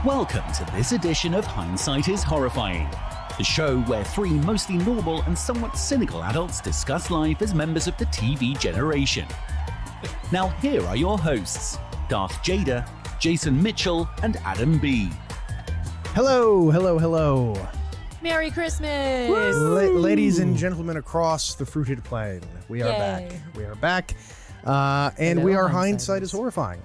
Welcome to this edition of Hindsight is Horrifying, the show where three mostly normal and somewhat cynical adults discuss life as members of the TV generation. Now here are your hosts, Darth Jada, Jason Mitchell, and Adam B. Hello, hello, hello. Merry Christmas! Ladies and gentlemen across the fruited plain, we are back. We are back. And we are Hindsight is Horrifying.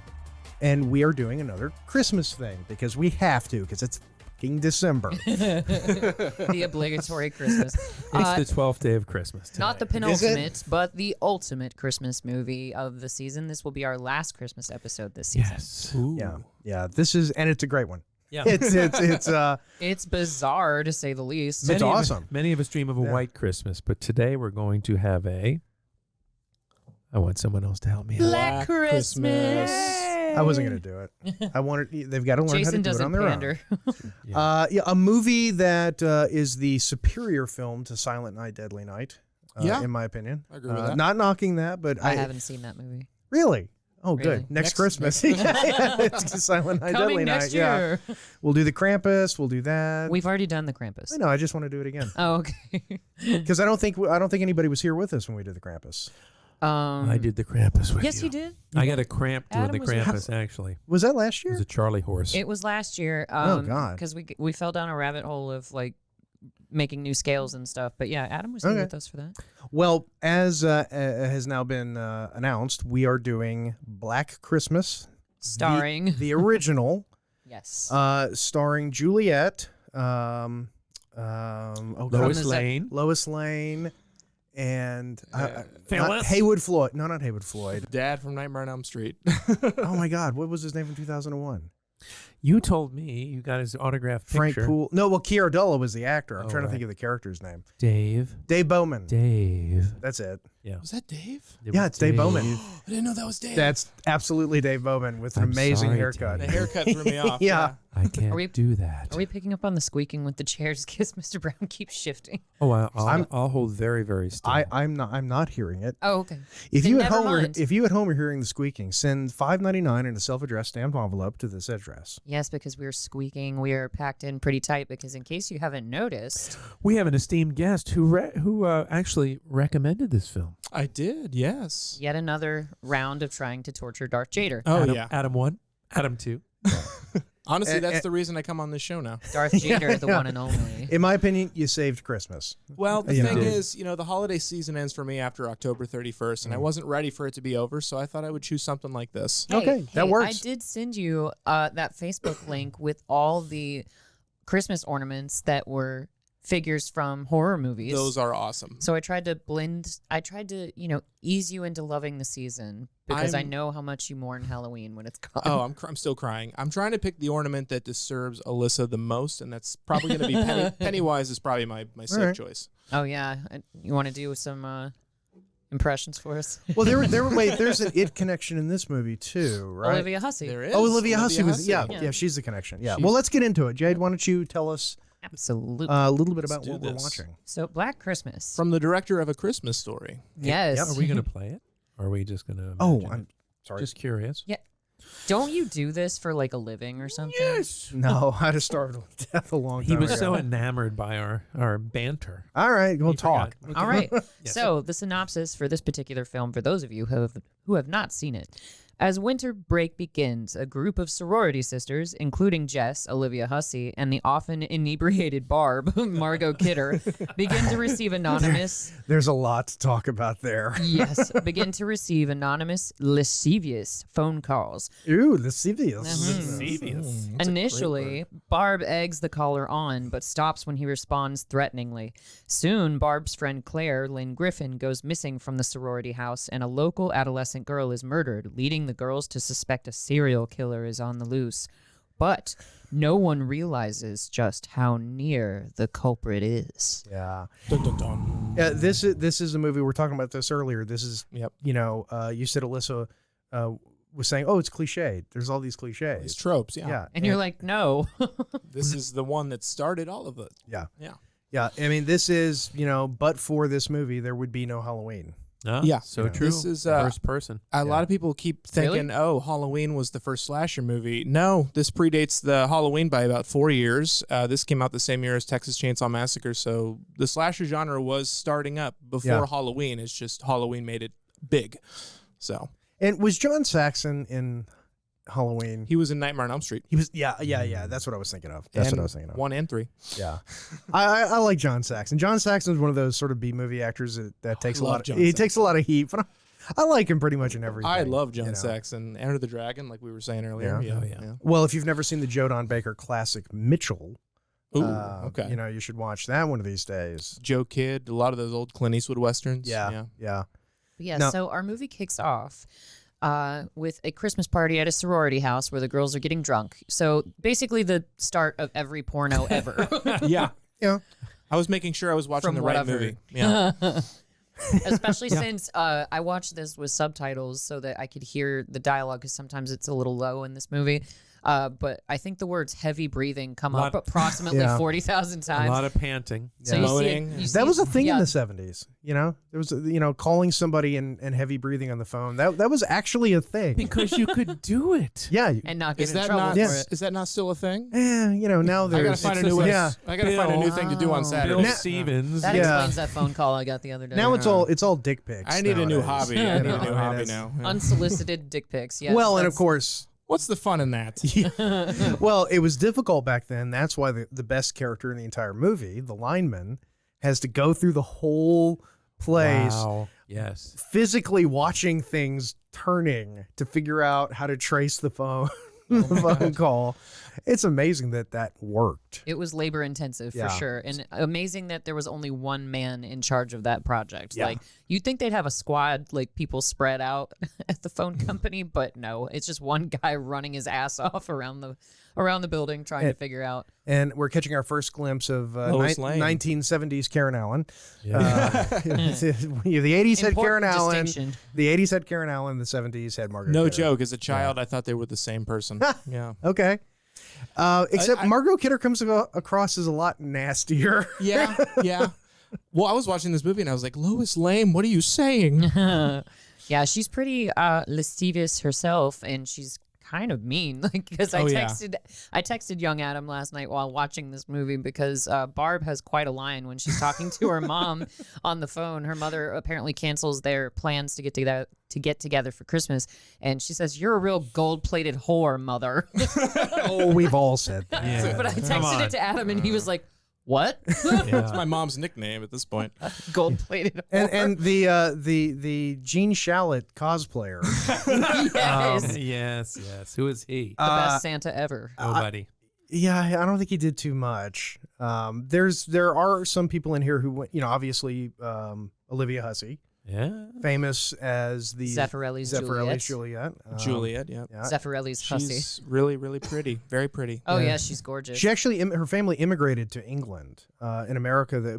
And we are doing another Christmas thing because we have to, because it's fucking December. The obligatory Christmas. It's the 12th day of Christmas today. Not the penultimate, but the ultimate Christmas movie of the season. This will be our last Christmas episode this season. Yes. Ooh. Yeah. This is, and it's a great one. Yeah. It's bizarre to say the least. It's awesome. Many of us dream of a white Christmas, but today we're going to have I want someone else to help me out. Black Christmas. I wasn't going to do it. I wanted. They've got to learn Jason how to do it on their pander. own. A movie that is the superior film to Silent Night, Deadly Night. In my opinion. I agree with that. Not knocking that, but I haven't seen that movie. Really? Oh, Really? good. Next Christmas. It's Silent Night, Coming Deadly next Night. year. Yeah. We'll do the Krampus. We'll do that. We've already done the Krampus. I know. I just want to do it again Oh, okay. because I don't think anybody was here with us when we did the Krampus. I did the Krampus with you. Yes, you did. I got a cramp doing Adam the was Krampus, actually. Was that last It year? was a Charlie horse. It was last year. Oh, God. Because we fell down a rabbit hole of like making new scales and stuff. But yeah, Adam was here with us for that. Well, as has now been announced, we are doing Black Christmas, Starring. the original. Yes. Starring Juliet, Lois Lane. and Phyllis? Haywood Floyd. No, not Haywood Floyd. Dad from Nightmare on Elm Street. Oh my God, what was his name from 2001? You told me you got his autographed Frank picture. Poole. No, well, Keira Dulla was the actor. I'm Oh, trying to right. think of the character's name. Dave. Dave Bowman. Dave. That's it. Yeah. Was that Dave? Yeah, it's Dave Bowman. I didn't know that was Dave. That's absolutely Dave Bowman with an I'm amazing sorry, haircut. the haircut threw me off. Yeah. I can't do that. Are we picking up on the squeaking with the chairs because Mr. Brown keeps shifting? Oh, I'll hold very, very still. I'm not hearing it. Oh, okay. If Then you at never home mind. if you at home are hearing the squeaking, send $5.99 in a self-addressed stamped envelope to this address. Yes, because we're squeaking. We are packed in pretty tight because in case you haven't noticed. We have an esteemed guest who actually recommended this film. I did, yes. Yet another round of trying to torture Darth Jader. Oh, Adam, yeah. Adam 1, Adam 2. Honestly, that's the reason I come on this show now. Darth Jader, the one and only. In my opinion, you saved Christmas. Well, the You thing know. is, the holiday season ends for me after October 31st, and I wasn't ready for it to be over, so I thought I would choose something like this. Okay, that works. I did send you that Facebook link with all the Christmas ornaments that were figures from horror movies. Those are awesome. So I tried to ease you into loving the season because I know how much you mourn Halloween when it's gone. Oh, I'm still crying. I'm trying to pick the ornament that disturbs Alyssa the most, and that's probably going to be Pennywise is probably my safe choice. Oh yeah, you want to do some impressions for us? Well, there's an it connection in this movie too, right? Olivia Hussey. There is. Oh, Olivia Hussey was Yeah. she's the connection. Yeah. Well, let's get into it. Jade, why don't you tell us Absolutely. a little bit about Let's do what we're this. watching? So Black Christmas. From the director of A Christmas Story. Yes. Yep. Are we going to play it? Or are we just going to Oh, I'm sorry. Just curious. Yeah. Don't you do this for like a living or something? Yes. No, I'd have starved to death a long time He was ago. so enamored by our banter. All right, we'll He talk. forgot. All right. Yes. So the synopsis for this particular film, for those of you who have not seen it. As winter break begins, a group of sorority sisters, including Jess, Olivia Hussey, and the often inebriated Barb, Margot Kidder, begin to receive anonymous... There's a lot to talk about there. Yes, begin to receive anonymous, lascivious phone calls. Ooh, lascivious. Lascivious. Initially, Barb eggs the caller on, but stops when he responds threateningly. Soon, Barb's friend Claire, Lynn Griffin, goes missing from the sorority house, and a local adolescent girl is murdered, leading the girls to suspect a serial killer is on the loose. But no one realizes just how near the culprit is. Yeah. Dun, dun, dun. Yeah, this is a movie. We were talking about this earlier. This is, Yep. you said Alyssa was saying, oh, it's cliche. There's all these cliches. These tropes, yeah. Yeah. And you're like, no. This is the one that started all of it. Yeah. Yeah. Yeah. I mean, this is, but for this movie, there would be no Halloween. Ah, Yeah. so true. This is, first person. A lot of people keep thinking, oh, Halloween was the first slasher movie. No, this predates the Halloween by about 4 years. This came out the same year as Texas Chainsaw Massacre, so the slasher genre was starting up before Halloween. It's just Halloween made it big. So, And was John Saxon in Halloween? he was in Nightmare on Elm Street. He was, yeah. That's what I was thinking of. That's what I was thinking of. 1 and 3. Yeah, I like John Saxon. John Saxon is one of those sort of B movie actors that takes a love lot. John He Saxon. takes a lot of heat, but I like him pretty much in everything. I love John you know. Saxon. Enter the Dragon, like we were saying earlier. Yeah. Yeah. Well, if you've never seen the Joe Don Baker classic Mitchell, Ooh, okay. you know you should watch that one of these days. Joe Kidd, a lot of those old Clint Eastwood westerns. Yeah. But yeah, No. so our movie kicks off with a Christmas party at a sorority house where the girls are getting drunk. So basically the start of every porno ever. Yeah. Yeah. I was making sure I was watching From the what right I've movie. heard. Yeah. Especially since I watched this with subtitles so that I could hear the dialogue because sometimes it's a little low in this movie. But I think the words heavy breathing come up approximately Yeah. 40,000 times. A lot of panting. So you see, Moaning. That was a thing in yeah. the 70s. You know, there was calling somebody and heavy breathing on the phone. That was actually a thing. Because you could do it. Yeah. and not get Is in that trouble not? for Yes. it. Is that not still a thing? Now I there's. gotta find a it's new just- yeah. I gotta find a new thing to do on Bill Saturday. Stevens. That Yeah. explains that phone call I got the other day. Now it's all dick pics. I need a new nowadays. hobby. I need a new Yeah, hobby it's- now. Yeah. unsolicited dick pics. Yes, Well, and of that's- course, What's the fun in that? well, it was difficult back then. That's why the best character in the entire movie, the lineman, has to go through the whole place Wow. Yes. physically watching things turning to figure out how to trace the phone, the phone call. It's amazing that worked. It was labor intensive Yeah. for sure, and amazing that there was only one man in charge of that project. Yeah. Like you'd think they'd have a squad, like people spread out at the phone company, but no, it's just one guy running his ass off around the building trying to figure out. And we're catching our first glimpse of Lois Lane. 1970s Karen Allen. Yeah. The 80s had Karen Important Allen. distinction. The 80s had Karen Allen. The 70s had Margaret. No Kidder. joke. As a child, I thought they were the same person. Yeah. Okay. Except Margot Kidder comes across as a lot nastier. Yeah. Yeah. Well, I was watching this movie and I was like, Lois Lane, what are you saying? Yeah, she's pretty lascivious herself, and she's kind of mean. Like, because I Oh, yeah. texted young Adam last night while watching this movie because Barb has quite a line when she's talking to her mom on the phone. Her mother apparently cancels their plans to get together for Christmas, and she says, "You're a real gold-plated whore, mother." Oh, we've all said that. Yeah. But I Come texted on. it to Adam, and he was like, "What? It's my mom's nickname at this point. Gold-plated whore?" And the Gene Shalit cosplayer. Yes. Yes. Who is he? The best Santa ever. Nobody. Yeah, I don't think he did too much. There are some people in here who, obviously Olivia Hussey, Yeah. famous as the Zeffirelli's Juliet. Juliet, yeah. Yeah. Zeffirelli's Hussey. She's really, really pretty. Very pretty. Oh yeah, she's gorgeous. She actually, her family immigrated to England. In America,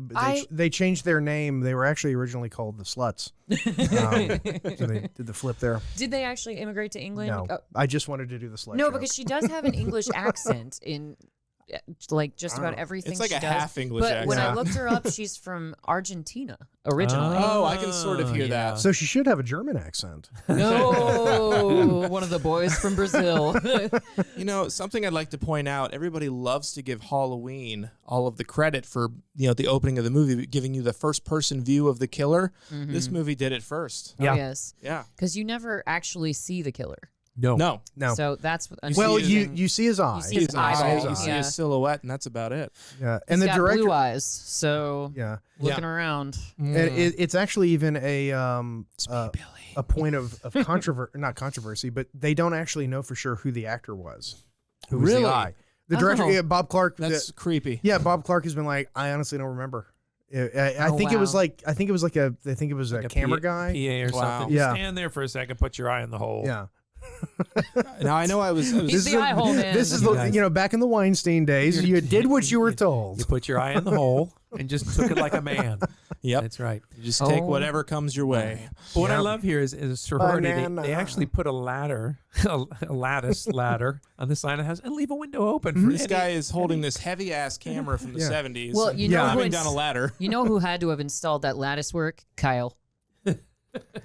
they changed their name. They were actually originally called the Sluts. So they did the flip there. Did they actually immigrate to England? No, Oh, I just wanted to do the slut no, joke. because she does have an English accent in like just about everything It's like she a does. half English but accent. when I looked her up, she's from Argentina originally. Oh, I can sort of hear that. So she should have a German accent. No, one of the boys from Brazil. Something I'd like to point out, everybody loves to give Halloween all of the credit for, the opening of the movie, giving you the first person view of the killer. This movie did it first. Yeah. Oh, yes, Yeah. because you never actually see the killer. No. No. No. So that's Well, you you see his eye. see his His eyeball. eyes, you see Yeah. his silhouette, and that's about it. Yeah. And the got director. blue eyes, so Yeah. looking around. And it's actually even a point of controversy, not controversy, but they don't actually know for sure who the actor was. Who was Really? the eye? The director, Oh. Bob Clark. That's creepy. Bob Clark has been like, I honestly don't remember. I Oh, think it was wow. like, I think it was a camera guy. PA or Wow. something. Yeah. Stand there for a second. Put your eye in the hole. Yeah. Now, I know I was He's the eye hole man. This is You guys- back in the Weinstein days. You did what you were told. You put your eye in the hole and just took it like a man. Yep. That's right. You just take Oh. whatever comes your way. But what I Yep. love here is a sorority. Banana. They actually put a ladder, a lattice ladder on the side of the house and leave a window open for This any- guy is holding this heavy ass camera from the Yeah. 70s. Well, you know Yeah. who climbing down a ladder. You know who had to have installed that lattice work? Kyle.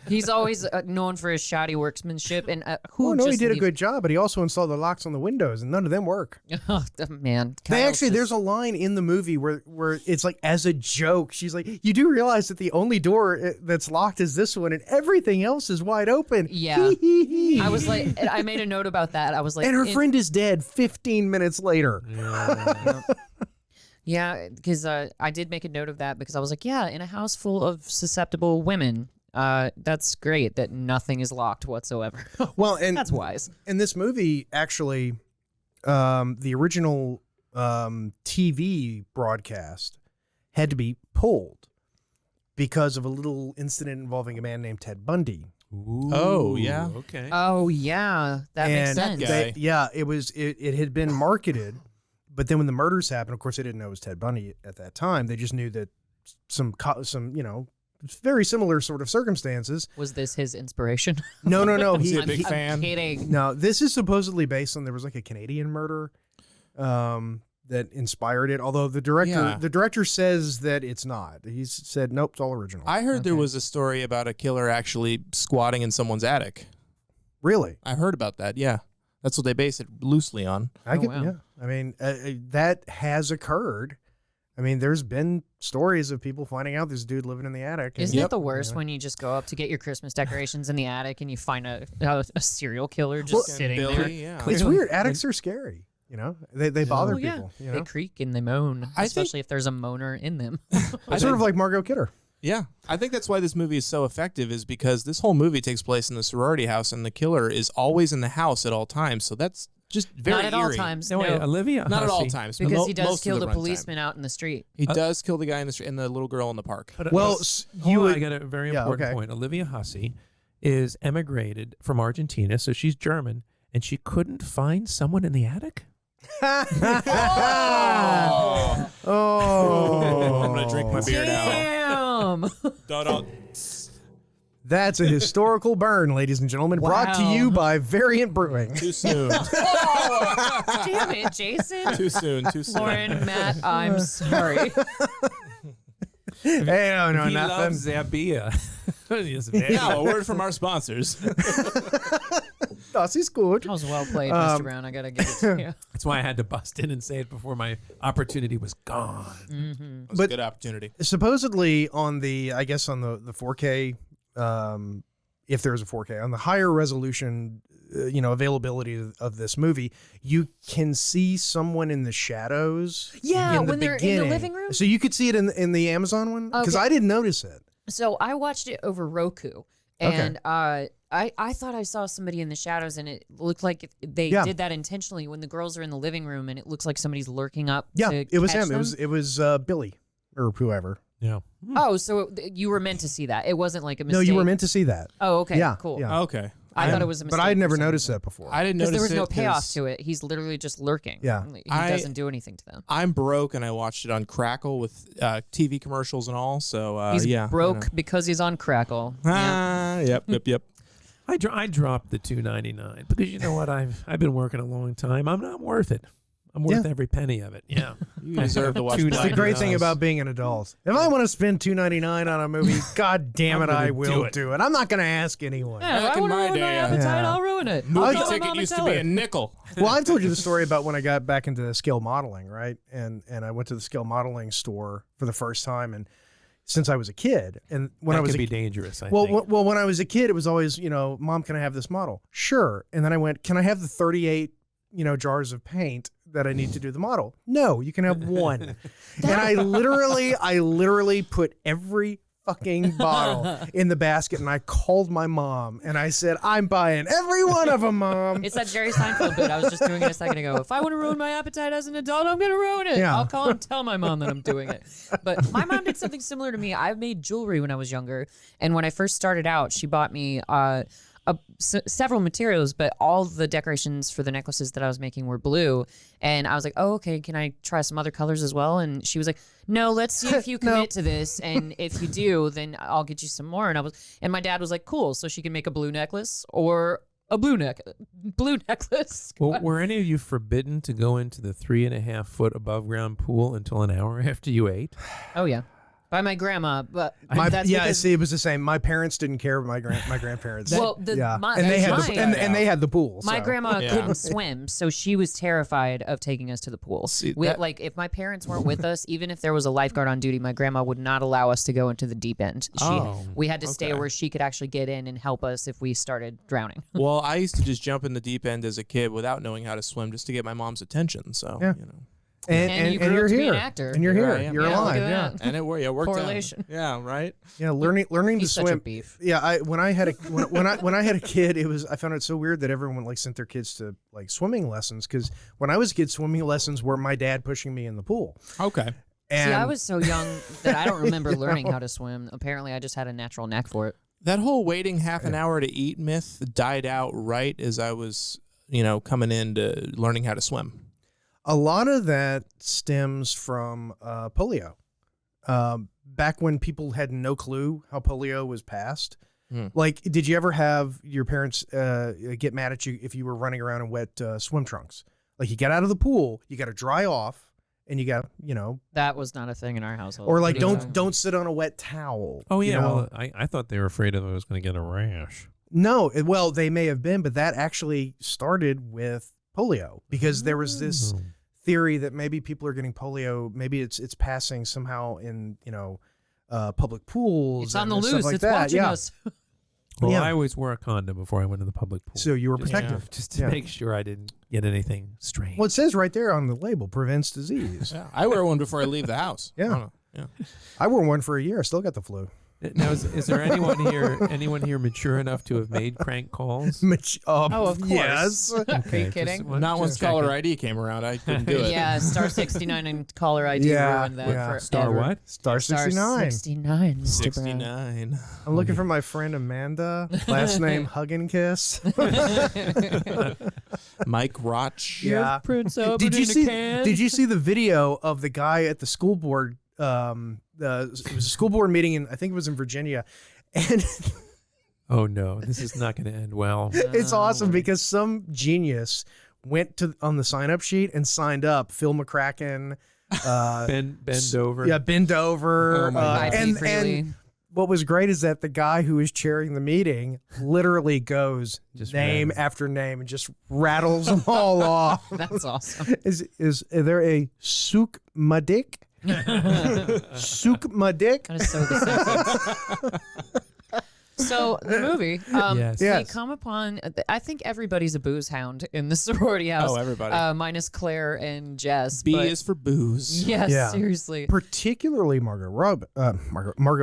He's always known for his shoddy workmanship, and Oh no, he did a good job, but he also installed the locks on the windows, and none of them work. Oh, man, There's a line in the movie where it's like as a joke. She's like, "You do realize that the only door that's locked is this one, and everything else is wide open." Yeah. I was like, I made a note about that. I was like, and her friend is dead 15 minutes later. Yeah, because I did make a note of that because I was like, yeah, in a house full of susceptible women, that's great that nothing is locked whatsoever. Well, and that's wise. In this movie, actually, the original TV broadcast had to be pulled because of a little incident involving a man named Ted Bundy. Ooh, Oh, yeah. Okay. Oh yeah, that makes sense. guy. It had been marketed, but then when the murders happened, of course, they didn't know it was Ted Bundy at that time. They just knew that some very similar sort of circumstances. Was this his inspiration? No. Was he a big fan? I'm kidding. No, this is supposedly based on, there was like a Canadian murder that inspired it. Although the director says that it's not. He's said, nope, it's all original. I heard there was a story about a killer actually squatting in someone's attic. Really? I heard about that. Yeah, that's what they base it loosely on. Wow. Yeah. I mean, that has occurred. I mean, there's been stories of people finding out this dude living in the attic. Isn't it the worst when you just go up to get your Christmas decorations in the attic and you find a serial killer just sitting Billy, there? yeah. It's weird. Attics are scary. You know, they bother Oh, yeah. people. You know? They creak and they moan, I especially if there's a moaner in them. Sort of like Margot Kidder. Yeah, I think that's why this movie is so effective, is because this whole movie takes place in the sorority house, and the killer is always in the house at all times. So that's just very Not at all eerie. times. No, wait, No. Olivia Not at all Hussey- times, Because he most does of kill the runtime. policeman out in the street. He does kill the guy in the street and the little girl in the park. But, Well, I got a very Yeah, important okay. point. Olivia Hussey is emigrated from Argentina, so she's German, and she couldn't find someone in the attic? Oh, Oh, I'm gonna drink my beer now. Damn! Da-da. That's a historical burn, ladies and gentlemen. Brought to Wow. you by Variant Brewing. Too soon. Damn it, Jason. Too soon. Too soon. Lauren, Matt, I'm sorry. Hey, no, He nothing. loves their beer. Yes, very- Now, a word from our sponsors. Das ist gut. That was well played, Mr. Brown. I gotta give it to you. That's why I had to bust in and say it before my opportunity was gone. It was But- a good opportunity. Supposedly on the 4K, if there's a 4K, on the higher resolution, availability of this movie, you can see someone in the shadows. Yeah, in the when they're in the beginning. living room? So you could see it in the Amazon one because Okay. I didn't notice it. So I watched it over Roku, and I thought I saw somebody in the shadows, and it looked like they did that intentionally when the girls are in the living room, and it looks like somebody's lurking up. Yeah, to it was catch him. them. It was Billy or whoever. Yeah. Oh, so you were meant to see that. It wasn't like a No, mistake. you were meant to see that. Oh, okay, Yeah, cool. yeah. Okay. I thought it was a mistake. But I'd never for some noticed reason. that before. I didn't Because notice there was no it payoff 'cause to it. He's literally just lurking. Yeah. He I- doesn't do anything to them. I'm broke and I watched it on Crackle with TV commercials and all. So He's yeah, broke because he's on Crackle. Yep. I dropped the $2.99 because you know what? I've been working a long time. I'm not worth it. I'm worth every penny of it. Yeah. You deserve to watch. That's That's the Black great Mirror thing House. about being an adult. If I want to spend $2.99 on a movie, God damn it, I'm I gonna will do do it. it. I'm not going to ask anyone. Yeah, Back if I in want to my ruin my day, appetite, yeah. I'll ruin it. Movie I'll tell ticket Mom used to tell be her. a nickel. Well, I've told you the story about when I got back into scale modeling, right? And I went to the scale modeling store for the first time, and since I was a kid, and when That I was could a be dangerous, I well, think. when I was a kid, it was always, Mom, can I have this model? Sure. And then I went, can I have the 38, jars of paint that I need to do the model? No, you can have one. And I literally put every fucking bottle in the basket, and I called my mom and I said, I'm buying every one of them, Mom. It's that Jerry Seinfeld bit I was just doing it a second ago. If I want to ruin my appetite as an adult, I'm going to ruin it. Yeah. I'll call and tell my mom that I'm doing it. But my mom did something similar to me. I made jewelry when I was younger. And when I first started out, she bought me several materials, but all the decorations for the necklaces that I was making were blue. And I was like, oh, okay, can I try some other colors as well? And she was like, no, let's see if you commit to this. And if you do, then I'll get you some more. And my dad was like, cool. So she can make a blue necklace or a blue necklace. Well, were any of you forbidden to go into the 3.5 foot above ground pool until an hour after you ate? Oh, yeah. By my grandma, but See, it was the same. My parents didn't care, but my grandparents. Well, and they had the pool. My so. grandma couldn't swim, so she was terrified of taking us to the pool. Like if my parents weren't with us, even if there was a lifeguard on duty, my grandma would not allow us to go into the deep end. We had to stay where she could actually get in and help us if we started drowning. Well, I used to just jump in the deep end as a kid without knowing how to swim, just to get my mom's attention. So you know. And you're to be here, an actor. and you're here, you're alive, yeah. And it worked Correlation. out. Yeah, right. Yeah, learning to He's swim. such a beef. Yeah, when I had a when I had a kid, I found it so weird that everyone like sent their kids to like swimming lessons because when I was a kid, swimming lessons were my dad pushing me in the pool. Okay. And See, I was so young that I don't remember learning how to swim. Apparently, I just had a natural knack for it. That whole waiting half an hour to eat myth died out right as I was, coming into learning how to swim. A lot of that stems from polio. Back when people had no clue how polio was passed. Like, did you ever have your parents get mad at you if you were running around in wet swim trunks? Like, you get out of the pool, you got to dry off, and you got, That was not a thing in our household. or like don't sit on a wet towel. Oh yeah, Well, I thought they were afraid I was going to get a rash. No, well, they may have been, but that actually started with polio because there was this theory that maybe people are getting polio. Maybe it's passing somehow in public pools. It's on the and stuff loose. like It's that. watching Yeah. us. Well, Yeah. I always wore a condom before I went to the public pool. So you were Just- protective. just to make sure I didn't get anything strange. Well, it says right there on the label, prevents disease. Yeah, I wear one before I leave the house. Yeah. I don't know. Yeah. I wore one for a year. I still got the flu. Now, is there anyone here mature enough to have made crank calls? Of course. Yes. Are you kidding? Not once caller ID came around, I couldn't do it. Yeah, star 69 and caller ID Yeah, ruined that yeah. forever. Star what? Star Star 69. 69. Mr. Brown. 69. I'm looking for my friend Amanda. Last name Hug and Kiss. Mike Roch. Yeah. Prince Albert Did you in a see? can. Did you see the video of the guy at the school board? It was a school board meeting, and I think it was in Virginia, and Oh no, this is not going to end well. it's awesome because some genius went on the sign-up sheet and signed up Phil McCracken. Bend over. Yeah, bend over. Oh my God. And what was great is that the guy who was chairing the meeting literally goes Just name rattles. after name and just rattles them all off. That's awesome. Is there a souk madik? Souk madik? That is so the Simpsons. So the movie, Yes. we Yes. come upon. I think everybody's a booze hound in the sorority house. Oh, everybody. Minus Claire and Jess. B but is for booze. yes, Yeah. seriously. Particularly Margot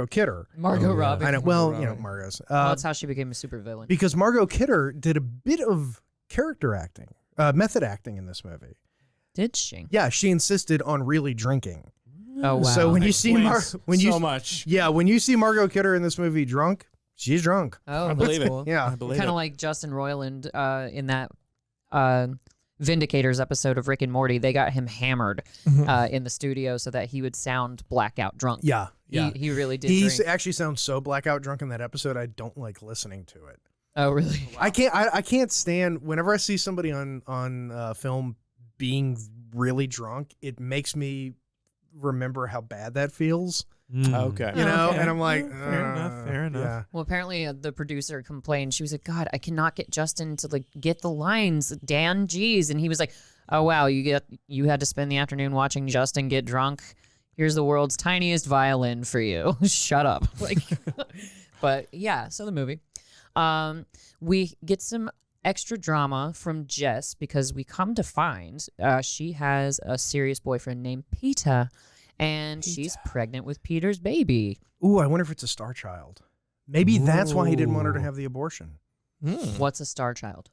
Kidder. Margot Robbie. I know. Well, Margot's. Well, that's how she became a supervillain. Because Margot Kidder did a bit of character acting, method acting in this movie. Did she? Yeah, she insisted on really drinking. Oh wow. So when you see so much. when you see Margot Kidder in this movie drunk, she's drunk. Oh, I believe that's it. cool. Yeah. I believe Kind it. of like Justin Roiland in that Vindicators episode of Rick and Morty. They got him hammered in the studio so that he would sound blackout drunk. Yeah. Yeah. He really did He drink. actually sounds so blackout drunk in that episode. I don't like listening to it. Oh, really? I can't stand whenever I see somebody on film being really drunk. It makes me remember how bad that feels. Okay. You know, Okay. and I'm like, Fair enough. Yeah. Well, apparently the producer complained. She was like, "God, I cannot get Justin to like get the lines, Dan. Geez," and he was like, "Oh wow, you had to spend the afternoon watching Justin get drunk. Here's the world's tiniest violin for you. Shut up." Like, but yeah. So the movie, we get some extra drama from Jess because we come to find she has a serious boyfriend named Peter. And she's pregnant with Peter's baby. Ooh, I wonder if it's a star child. Maybe that's why he didn't want her to have the abortion. What's a star child?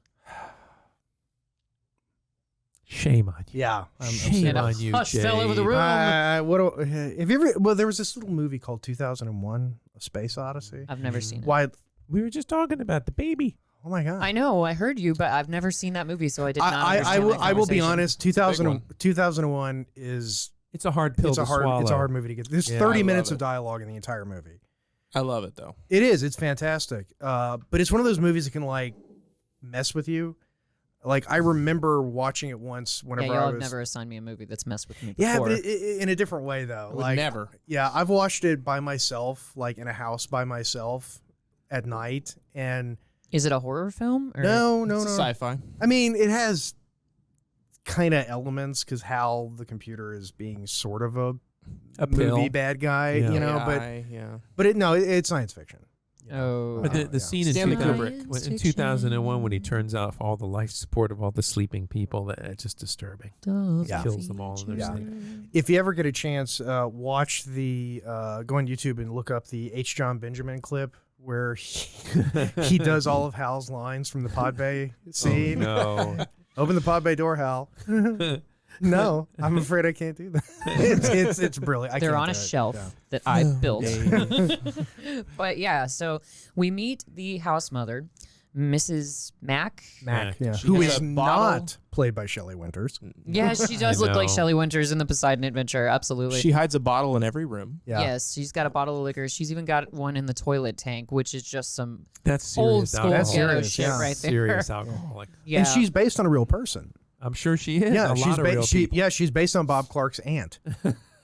Shame on you. Yeah. Shame And a on you, hush Jay. fell over the room. Have you ever? Well, there was this little movie called 2001: A Space Odyssey. I've never seen it. Why? We were just talking about the baby. Oh my God! I know, I heard you, but I've never seen that movie, so I did not understand I will be that honest. conversation. 2001 is It's a hard pill it's to a hard swallow. movie to get. There's Yeah, 30 I minutes love of dialogue in the entire movie. I love it though. It is. It's fantastic. But it's one of those movies that can like mess with you. Like, I remember watching it once whenever y'all I have was... never assigned me a movie that's messed with me Yeah, before. but in a different way, though. Would never. Yeah, I've watched it by myself, like in a house by myself at night, and... Is it a horror film? Or? No. It's sci-fi. I mean, it has kind of elements because Hal, the computer, is being sort of a movie pill. bad guy, Yeah. you know, but it's science fiction. You know? Oh. But the scene in, Stanley 2000 Kubrick. in 2001 when he turns off all the life support of all the sleeping people, it's just disturbing. Yeah. Kills them all in their Yeah. sleep. If you ever get a chance, watch go on YouTube and look up the H. John Benjamin clip where he does all of Hal's lines from the pod bay scene. Oh, no. Open the pod bay door, Hal. No, I'm afraid I can't do that. It's brilliant. They're can't on a do it. shelf Yeah. that I built. Dang. But yeah, so we meet the house mother, Mrs. Mack. Mac, Yeah. yeah. She Who has is a bottle. not played by Shelley Winters. Yeah, she does I look like know. Shelley Winters in the Poseidon Adventure. Absolutely. She hides a bottle in every room. Yeah. Yes, she's got a bottle of liquor. She's even got one in the toilet tank, which is just some That's old serious school That's ghetto serious, shit yeah. right there. Serious alcoholic. Yeah. And she's based on a real person. I'm sure she is. Yeah, a lot of real people. she's based on Bob Clark's aunt.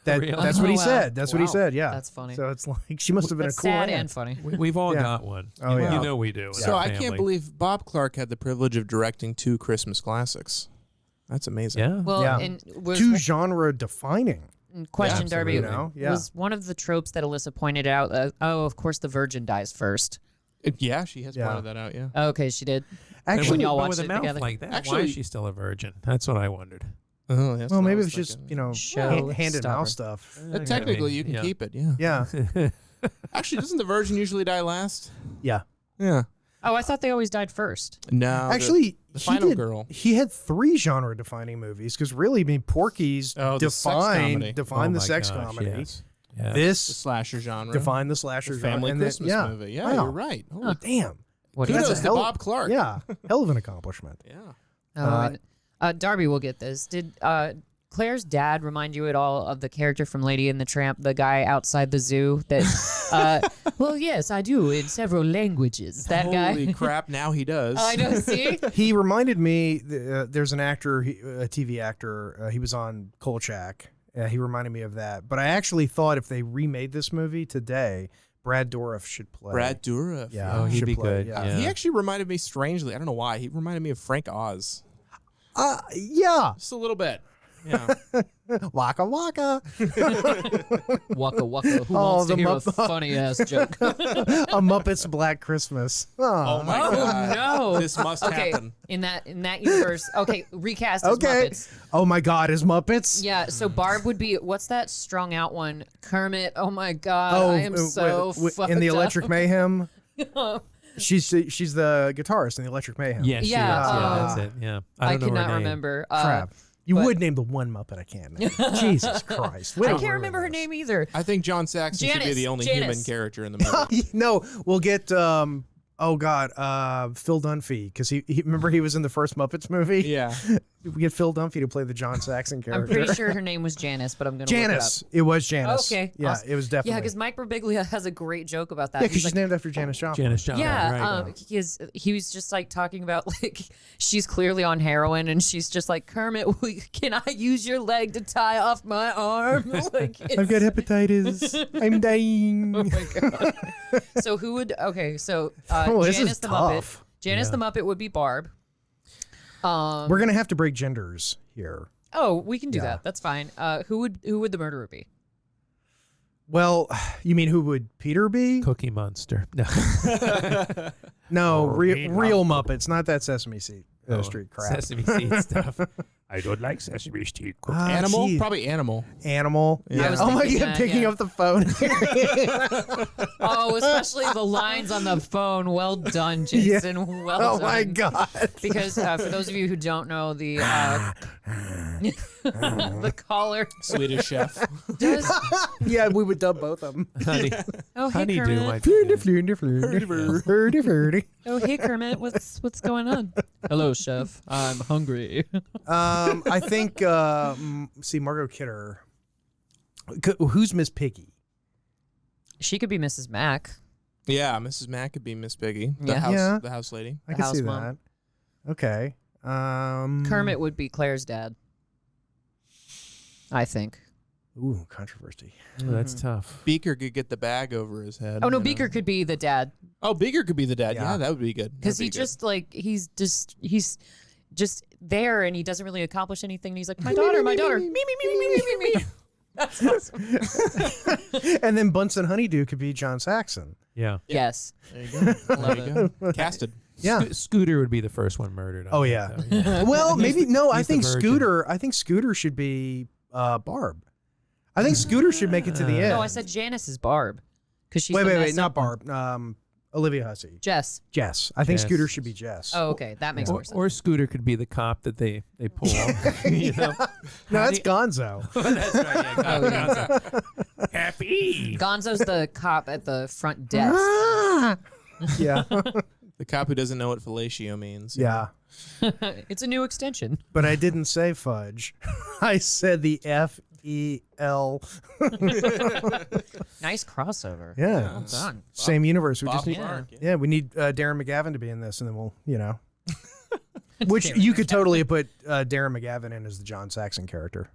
Really? That's what he Oh, wow. said. That's what he Wow. said. Yeah, That's funny. So it's like she must have been That's a cool sad aunt. and funny. We've all Yeah. got one. Oh, you, yeah. you know we do. in So our I can't family. believe Bob Clark had the privilege of directing 2 Christmas classics. That's amazing. Yeah. Well, Yeah. and was Two genre defining. question, Yeah, Darby, absolutely. You know? Yeah. was one of the tropes that Alyssa pointed out. Of course, the virgin dies first. Yeah, she has Yeah. pointed that out, yeah. Okay, she did. And Actually, when y'all but watched with a it mouth together. like that, why Actually- is she still a virgin? That's what I wondered. Oh, that's well, what I maybe it was was just thinking. Show hand and mouth stopper. stuff. Technically, you can yeah. keep it, yeah. Yeah, Actually, doesn't the virgin usually die last? yeah. Yeah. Oh, I thought they always died first. No. Actually, the he final did- girl. He had 3 genre-defining movies because really, I mean, Porky's Oh, the sex comedy. defined Oh the my sex gosh, comedy. yes. Yeah. The This slasher genre. defined the slasher The genre. family and then- Christmas yeah. movie. Yeah, Wow. you're right. Holy Damn. What do you kudos That's a to hell- Bob Clark. Yeah, hell of an accomplishment. Yeah. Oh, and, Darby will get this. Did Claire's dad remind you at all of the character from Lady and the Tramp, the guy outside the zoo? That, well, yes, I do in several languages. That guy. Holy crap, now he does. I know. See. He reminded me. There's an actor, a TV actor. He was on Kolchak. He reminded me of that. But I actually thought if they remade this movie today, Brad Dourif should play. Brad Dourif. Yeah, Oh, he'd should be play, good. Yeah. Yeah. He actually reminded me strangely. I don't know why. He reminded me of Frank Oz. Yeah. Just a little bit. Yeah. Waka waka. Waka waka. Who Oh, wants to the hear a Mupp- funny ass joke? A Muppet's Black Christmas. Oh my Oh god. no! This must Okay, happen. in that universe. Okay, recast as Okay. Muppets. Oh my God, is Muppets? Yeah, so Barb would be what's that strung out one? Kermit. Oh my god, Oh, I am so fucked in the up. Electric Mayhem. She's the guitarist in the Electric Mayhem. Yes, Yeah, she is. Yeah, uh, that's it. Yeah. I don't know her cannot name. remember. Crap. You but- would name the one Muppet I can't name. Jesus Christ. Way I to can't ruin remember her this. name either. I think John Saxon should be Janice, the only Janice. human character in the movie. No, we'll get Phil Dunphy because he remember he was in the first Muppets movie. Yeah. We get Phil Dunphy to play the John Saxon character. I'm pretty sure her name was Janice, but I'm gonna Janice. It was Janice. Okay, Yeah, awesome. it was look it up. definitely. Yeah, because Mike Birbiglia has a great joke about that. Yeah, because He's she's named after Janis Joplin. Janis Joplin. yeah, right. he was just like talking about like she's clearly on heroin and she's just like Kermit, can I use your leg to tie off my arm? Like I've got hepatitis. I'm dying. Oh my god! So who would? Okay, so Oh, this Janice is the tough. Muppet. Janice Yeah. the Muppet would be Barb. We're gonna have to break genders here. Oh, we can do Yeah. that. That's fine. Who would the murderer be? Well, you mean who would Peter be? Cookie Monster. No. No, we real love Muppets, not that Sesame Street crap. Sesame Seed stuff. I don't like Sesame Street cookies. Ah, Animal? gee. Probably animal. Animal. Yeah. I was Oh my thinking God, that, picking yeah. up the phone. Oh, especially the lines on the phone. Well done, Jason. Well Oh done. my God. Because for those of you who don't know, the the caller Swedish chef. does. Yeah, we would dub both of them. Honey, Oh, hey honey do Kermit. my Oh, hey Kermit. What's going on? Hello, chef. I'm hungry. I think, Margot Kidder. Who's Miss Piggy? She could be Mrs. Mack. Yeah, Mrs. Mack could be Miss Piggy. The Yeah. house Yeah. the house lady. I The can house see mom. that. Okay. Kermit would be Claire's dad. I think. Ooh, controversy. Oh, that's tough. Beaker could get the bag over his head. Oh no, you Beaker know? could be the dad. Oh, Beaker could be the dad. Yeah. Yeah, that would be good. Because That'd be good. he's just there and he doesn't really accomplish anything. And he's like, my daughter, me, me. That's awesome. And then Bunsen Honeydew could be John Saxon. Yeah. Yes. There you go. Love There you go. Casted. Yeah. Scooter would be the first one murdered. I Oh think, yeah. though. Yeah. Well, maybe no. I he's the think virgin. Scooter. I think Scooter should be Barb. I think Scooter should make it to the end. No, I said Janice is Barb. Because she's wait, the wait, messed not up one. Barb. Olivia Hussey. Jess. Jess. I think Jess. Scooter should be Jess. Oh, okay. That makes more sense. Or Scooter could be the cop that they pull off. You know? No, that's Gonzo. That's right. Yeah, Oh, yeah. Gonzo. Happy. Gonzo's the cop at the front desk. Yeah. The cop who doesn't know what fellatio means. Yeah. It's a new extension. But I didn't say fudge. I said the FEL. Nice crossover. Yeah. Well done. Same universe. We Bob just need. Mark, Yeah, we need Darren McGavin to be in this, and then we'll, Which you could totally put Darren McGavin in as the John Saxon character.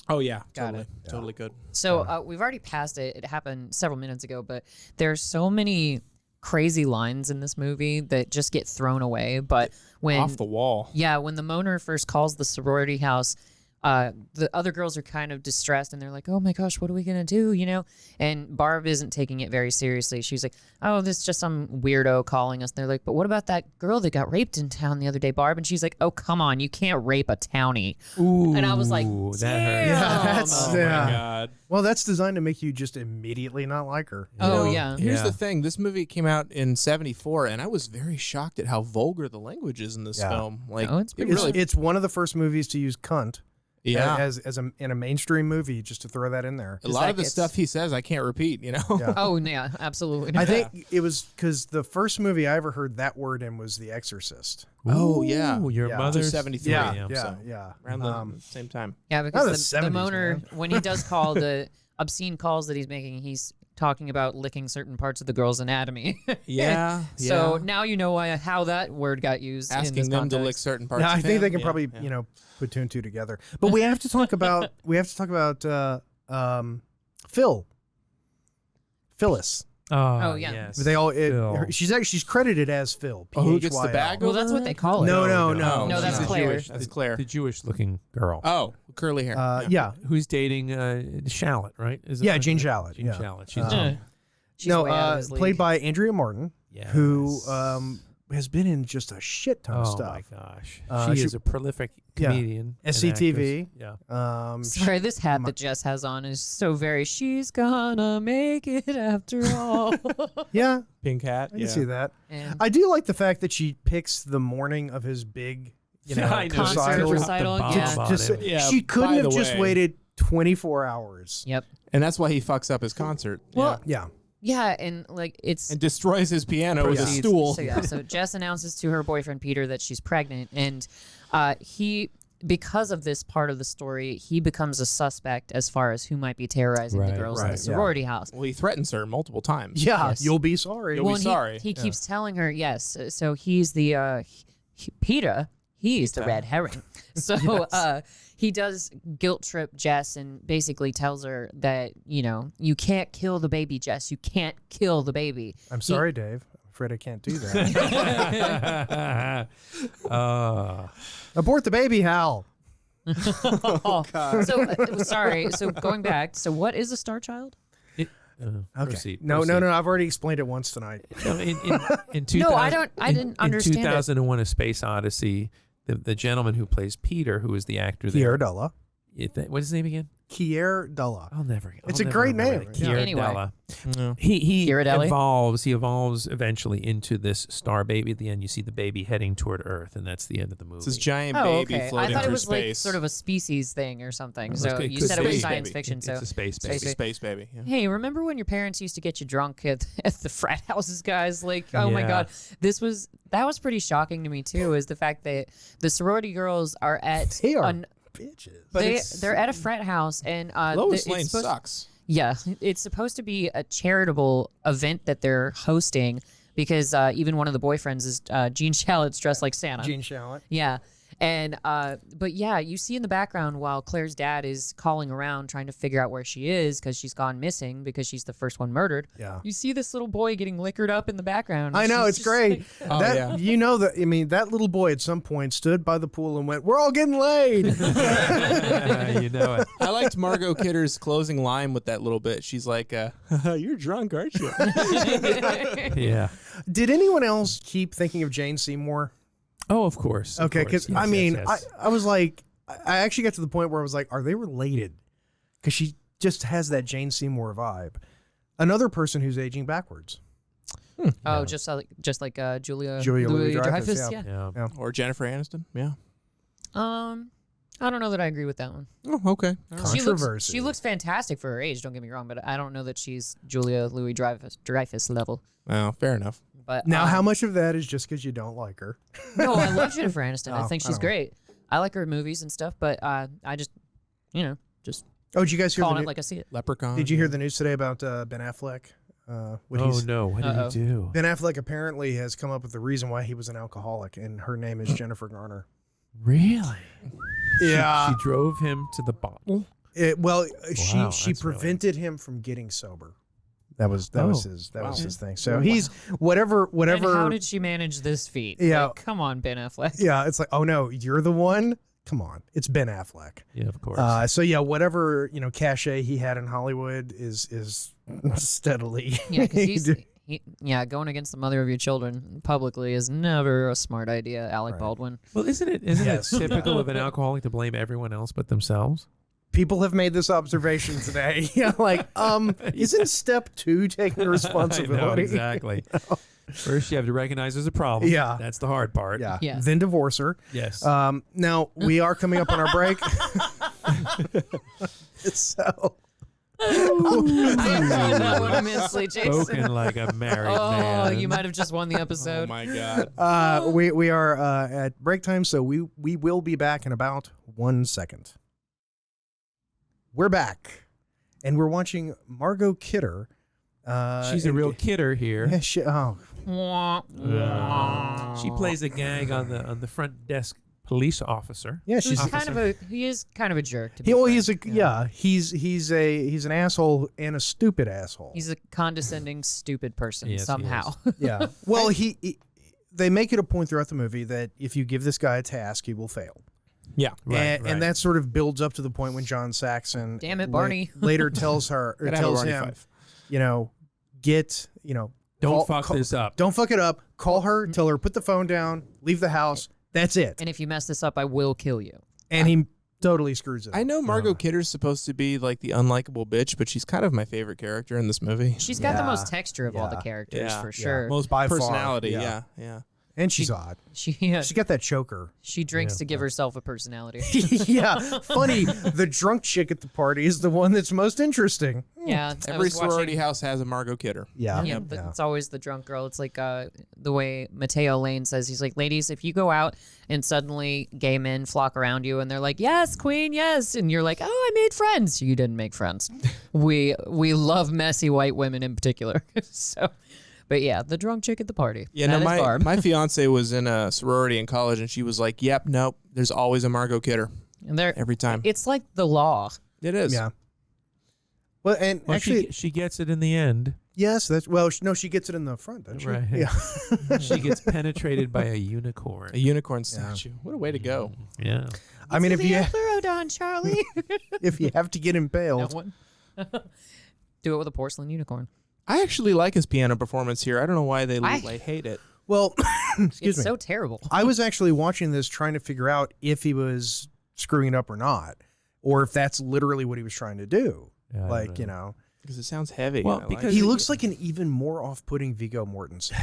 Oh yeah. Got Totally. it. Totally good. So we've already passed it. It happened several minutes ago, but there's so many crazy lines in this movie that just get thrown away. But when Off the wall. yeah, when the Moaner first calls the sorority house, the other girls are kind of distressed and they're like, oh my gosh, what are we going to do? And Barb isn't taking it very seriously. She's like, oh, this is just some weirdo calling us. And they're like, but what about that girl that got raped in town the other day, Barb? And she's like, oh, come on, you can't rape a townie. Ooh, And I was like, that hurt. Yeah, that's Oh yeah. my god. Well, that's designed to make you just immediately not like her. oh, You know, yeah. Here's Yeah. the thing. This movie came out in '74, and I was very shocked at how vulgar the language is in this Yeah. film. Like, Oh, it's it pretty It's, really, it's one of the first movies to use cunt. yeah. As in a mainstream movie, just to throw that in there. A lot that of the gets- stuff he says, I can't repeat. Yeah. Oh, yeah, absolutely. I think it was because the first movie I ever heard that word in was The Exorcist. Oh, yeah. Ooh, your Yeah. mother's 73. Yeah, so yeah. around the same time. Yeah, Not because the the 70s, Moaner, man. when he does call the obscene calls that he's making, he's talking about licking certain parts of the girl's anatomy. Yeah. So now you know how that word got used. in asking this them to lick context. certain parts. Yeah, I of think him. they can Yeah, probably yeah. put two and two together. But we have to talk about Phyllis. Oh, yeah. Yes. They all Phil. she's credited as Phil. Oh, who gets the PHYL. bag? Well, that's what they call it. No, no, Oh, No, that's she's Claire. Jewish. That's Claire. The Jewish-looking girl. Oh, curly hair. Yeah. Who's dating Shallot, right? Is it Yeah, like Jane that? Shallot, Jane yeah. Shallot. She's She's No, way out of his league. played by Andrea Martin, yes. who has been in just a shit ton of Oh stuff. my gosh, She- she is a prolific Yeah. comedian. and SCTV. actress. Yeah. Sorry, this hat that Jess has on is so very. She's gonna make it after all. Yeah, Pink hat. I can see that. And I do like the fact that she picks the morning of his big, I know. Concert recital. recital, The bomb yeah. on Just- him. Yeah, she couldn't by have the just way. waited 24 hours. yep. And that's why he fucks up his concert. Well, Yeah. yeah, and like it's And destroys his piano with a Proceeds. stool. So yeah, so Jess announces to her boyfriend Peter that she's pregnant, and he, because of this part of the story, he becomes a suspect as far as who might be terrorizing the Right, girls in right, the yeah. sorority house. Well, he threatens her multiple times. Yeah, Yes. you'll be sorry. You'll be and sorry. He keeps telling her yes. So he's the Peter. He's the red herring. So he does guilt trip Jess and basically tells her that you can't kill the baby, Jess. You can't kill the baby. I'm sorry, Dave. I'm afraid I can't do that. Abort the baby, Hal. So sorry. So going back. So what is a star child? Okay. Proceed, No, proceed. I've already explained it once tonight. No, in 2000, No, I don't- I didn't understand it. In 2001: A Space Odyssey, the gentleman who plays Peter, who is the actor there. Kier Dulla. What's his name again? Kier Dulla. I'll never. It's I'll a never great remember name. it. Yeah. Kier Anyway. Della. Yeah. He Ghirardelli? evolves eventually into this star baby. At the end, you see the baby heading toward Earth, and that's the end of the movie. It's this giant Oh, baby okay. I floating thought it through was space. like sort of a species thing or something. So it you could said it was be. science Baby. fiction. It's So a space baby. Space Space baby. Yeah. hey, remember when your parents used to get you drunk at the frat houses, guys? Like, oh my Yeah. god, that was pretty shocking to me too. Is the fact that the sorority girls are at They are bitches. they're at a frat house and Lois it's Lane supposed- sucks. Yeah, it's supposed to be a charitable event that they're hosting because even one of the boyfriends is Gene Shallot's dressed like Santa. Gene Shalit. Yeah. And but yeah, you see in the background while Claire's dad is calling around trying to figure out where she is because she's gone missing because she's the first one murdered. Yeah. You see this little boy getting liquored up in the background. I know, She's it's just great. like- You know that. I mean, that little boy at some point stood by the pool and went, "We're all getting laid." You know it. I liked Margot Kidder's closing line with that little bit. She's like, "You're drunk, aren't you?" Yeah. Did anyone else keep thinking of Jane Seymour? Oh, of course. Okay, because I mean, yes. I was like, I actually got to the point where I was like, are they related? Because she just has that Jane Seymour vibe. Another person who's aging backwards. Oh, just like Julia Louis-Dreyfus, Dreyfus. yeah. Yeah. Or Jennifer Aniston. Yeah. I don't know that I agree with that one. Oh, okay. All right. Controversy. She looks fantastic for her age. Don't get me wrong, but I don't know that she's Julia Louis-Dreyfus level. Well, fair enough. But Now, how much of that is just because you don't like her? No, I love Jennifer Aniston. I Oh, think I she's don't know. great. I like her movies and stuff, but I just, just Oh, did you guys hear calling the it like I see it. Leprechaun. Did you hear the news today about Ben Affleck? What Oh, he's, no. What did Uh-oh. he do? Ben Affleck apparently has come up with the reason why he was an alcoholic, and her name is Jennifer Garner. Really? Yeah. She drove him to the bottle? Well, she that's really- prevented him from getting sober. That was Oh, his thing. So he's whatever. And how did she manage this feat? Yeah. Like, come on, Ben Affleck. Yeah, it's like, oh no, you're the one. Come on, it's Ben Affleck. Yeah, of course. So yeah, whatever cachet he had in Hollywood is steadily. Yeah, because going against the mother of your children publicly is never a smart idea, Alec Baldwin. Well, isn't Yes. it typical of an alcoholic to blame everyone else but themselves? People have made this observation today. Yeah, like, isn't step 2 taking responsibility? I know, exactly. First, you have to recognize there's a problem. Yeah. That's the hard part. Yeah. Yeah. Then divorce her. Yes. Now we are coming up on our break. So. I enjoyed that one immensely, Jason. Spoken like a married Oh, man. you might have just won the Oh episode. my God. We are at break time, so we will be back in about 1 second. We're back, and we're watching Margot Kidder. She's a real kidder here. Yeah, She plays a gag on the front desk police officer. yeah, she's He is kind of a jerk. To be frank. he's an asshole and a stupid asshole. He's a condescending, stupid person Yes, he somehow. Yeah. Well, they make it a point throughout the movie that if you give this guy a task, he will fail. Yeah. And that sort of builds up to the point when John Saxon, Damn it, Barney. later tells her or Gotta have a tells Barney him, Five. Don't fuck this up. Don't fuck it up. Call her, tell her, put the phone down, leave the house. That's it. And if you mess this up, I will kill you. And he totally screws it up. I know Margot Kidder's supposed to be like the unlikable bitch, but she's kind of my favorite character in this movie. She's got the Yeah. most texture of all the Yeah. characters, Yeah. for Yeah. sure. Most By far, personality. yeah. Yeah. And she's odd. She She got that choker. she drinks to give herself a personality. Yeah. Funny, the drunk chick at the party is the one that's most interesting. Yeah, I Every was watching- sorority house has a Margot Kidder. Yeah. Yeah, it's always the drunk girl. It's like the way Mateo Lane says. He's like, ladies, if you go out and suddenly gay men flock around you and they're like, yes, queen, yes, and you're like, oh, I made friends. You didn't make friends. we love messy white women in particular. So, but yeah, the drunk chick at the party. Yeah, That no, is Barb. my fiance was in a sorority in college, and she was like, "Yep, nope, there's always a Margot Kidder And they're every time." It's like the law. It is. Yeah. Well, and Well, actually, she gets it in the end. yes, no, she gets it in the front, doesn't she? Right. Yeah. She gets penetrated by a unicorn. A unicorn statue. What a way to go. Yeah. I mean, if you Pleurodon, Charlie. if you have to get That impaled, one. Do it with a porcelain unicorn. I actually like his piano performance here. I don't know why they I- hate it. well, excuse It's me. so terrible. I was actually watching this trying to figure out if he was screwing it up or not, or if that's literally what he was trying to do. Yeah, I Like, don't you know. know, Because it sounds heavy. Well, and I like because he it. looks like an even more off-putting Viggo Mortensen.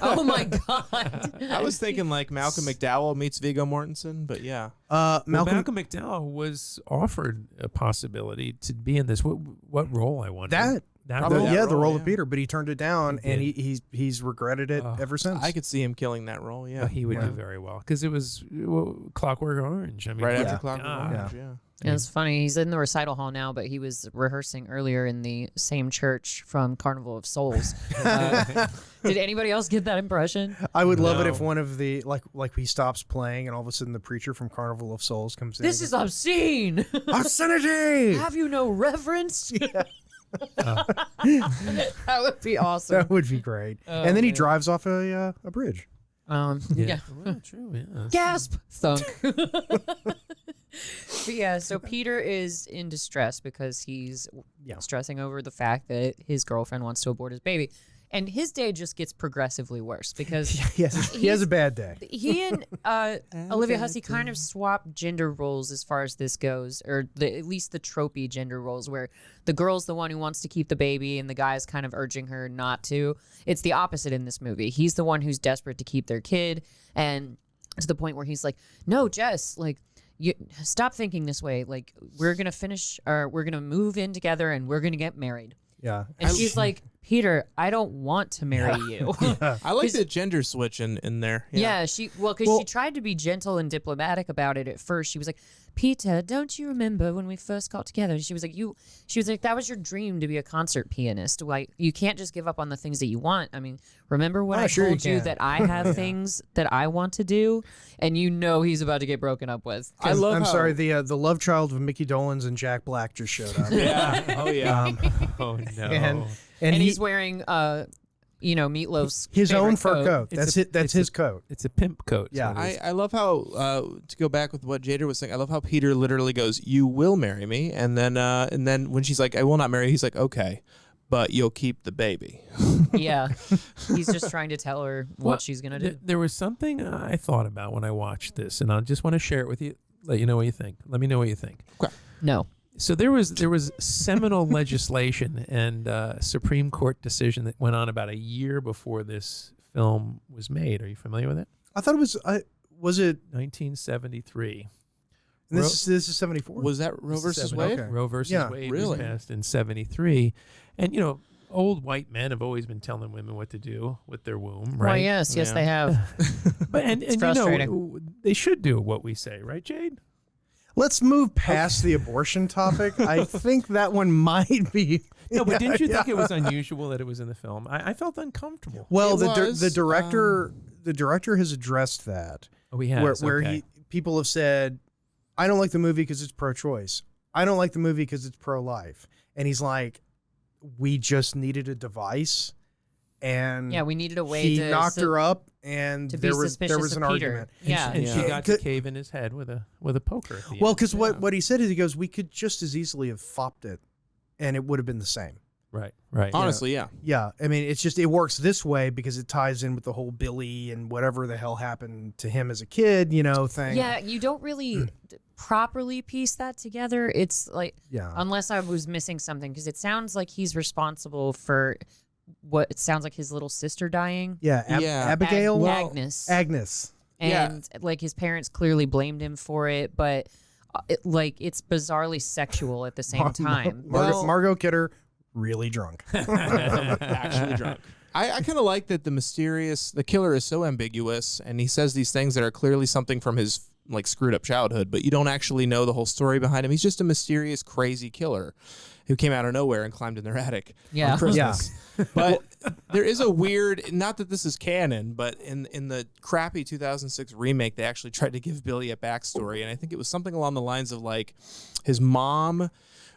Oh my god. I was thinking like Malcolm McDowell meets Viggo Mortensen, but yeah. Well, Malcolm, Malcolm McDowell was offered a possibility to be in this. What role, I wonder? That Probably role? that the role, role yeah. of Peter, but he turned it down, He and did. he's regretted it ever since. I could see him killing that role. Yeah, He would do very well because it was Clockwork Orange. I mean, right Yeah. after Clockwork God. Orange. Yeah. Yeah, it's funny. He's in the recital hall now, but he was rehearsing earlier in the same church from Carnival of Souls. Did anybody else get that impression? I would love it No. if one of the like he stops playing, and all of a sudden the preacher from Carnival of Souls comes in. This is obscene. obscenity. Have you no reverence? That would be awesome. That would be great. Oh, and then he man. drives off a bridge. Yeah. Well, true. Yeah. Gasp! Thunk. But yeah, so Peter is in distress because he's stressing over the fact that his girlfriend wants to abort his baby. And his day just gets progressively worse because he has a bad day. he and Olivia Hussey kind of swap gender roles as far as this goes, or at least the tropey gender roles, where the girl's the one who wants to keep the baby and the guy's kind of urging her not to. It's the opposite in this movie. He's the one who's desperate to keep their kid, and to the point where he's like, no, Jess, like, you stop thinking this way. Like, we're going to move in together and we're going to get married. Yeah. And she's like, Peter, I don't want to marry you. I like the gender switch in there. Yeah, she tried to be gentle and diplomatic about it at first. She was like, Peter, don't you remember when we first got together? She was like, that was your dream to be a concert pianist. Like, you can't just give up on the things that you want. I mean, remember when I sure you told you can. that I have things that I want to do, and you know he's about to get broken up with. I love. I'm how- sorry. The love child of Mickey Dolenz and Jack Black just showed up. Yeah. Oh yeah. Oh no. and he's wearing Meatloaf's his favorite own fur coat. It's That's a- it. That's it's his a- coat. It's a pimp coat. is Yeah. what it is. I love how to go back with what Jader was saying. I love how Peter literally goes, "You will marry me," and then when she's like, "I will not marry," he's like, "Okay, but you'll keep the baby." Yeah, he's just trying to tell her what she's gonna do. There was something I thought about when I watched this, and I just want to share it with you. Let you know what you think. Let me know what you think. No. So there was seminal legislation and Supreme Court decision that went on about a year before this film was made. Are you familiar with it? I thought it was. Was it? 1973. And this is 74. Was that Roe versus 70. Wade? Okay. Roe versus Yeah, Wade really? was passed in 73. And, old white men have always been telling women what to do with their womb, right? Well, yes, Yeah. they have. But and frustrating. they should do what we say, right, Jade? Let's move past the abortion topic. I think that one might be. No, but didn't you think Yeah. it was unusual that it was in the film? I felt uncomfortable. Well, It was, the director has addressed that. Oh, he has. Where okay. people have said, I don't like the movie because it's pro-choice. I don't like the movie because it's pro-life. And he's like, we just needed a device, and Yeah, we needed a way he to knocked her up, and to be there was suspicious an of Peter. argument. Yeah. And she Yeah. got to cave in his head with a poker. At the Well, end. because what he said is, he goes, we could just as easily have fopped it, and it would have been the same. Right. Honestly, yeah. Yeah, I mean, it's just it works this way because it ties in with the whole Billy and whatever the hell happened to him as a kid, thing. Yeah, you don't really properly piece that together. It's like, Yeah. unless I was missing something, because it sounds like he's responsible for what it sounds like his little sister dying. Yeah, Yeah. Abigail, Agnes. Agnes. And like his parents clearly blamed him for it, but it's bizarrely sexual at the same time. Margot Kidder, really drunk. Actually drunk. I kind of like that the killer is so ambiguous, and he says these things that are clearly something from his like screwed up childhood, but you don't actually know the whole story behind him. He's just a mysterious, crazy killer who came out of nowhere and climbed in their attic Yeah. on Christmas. But there is a weird, not that this is canon, but in the crappy 2006 remake, they actually tried to give Billy a backstory, and I think it was something along the lines of like his mom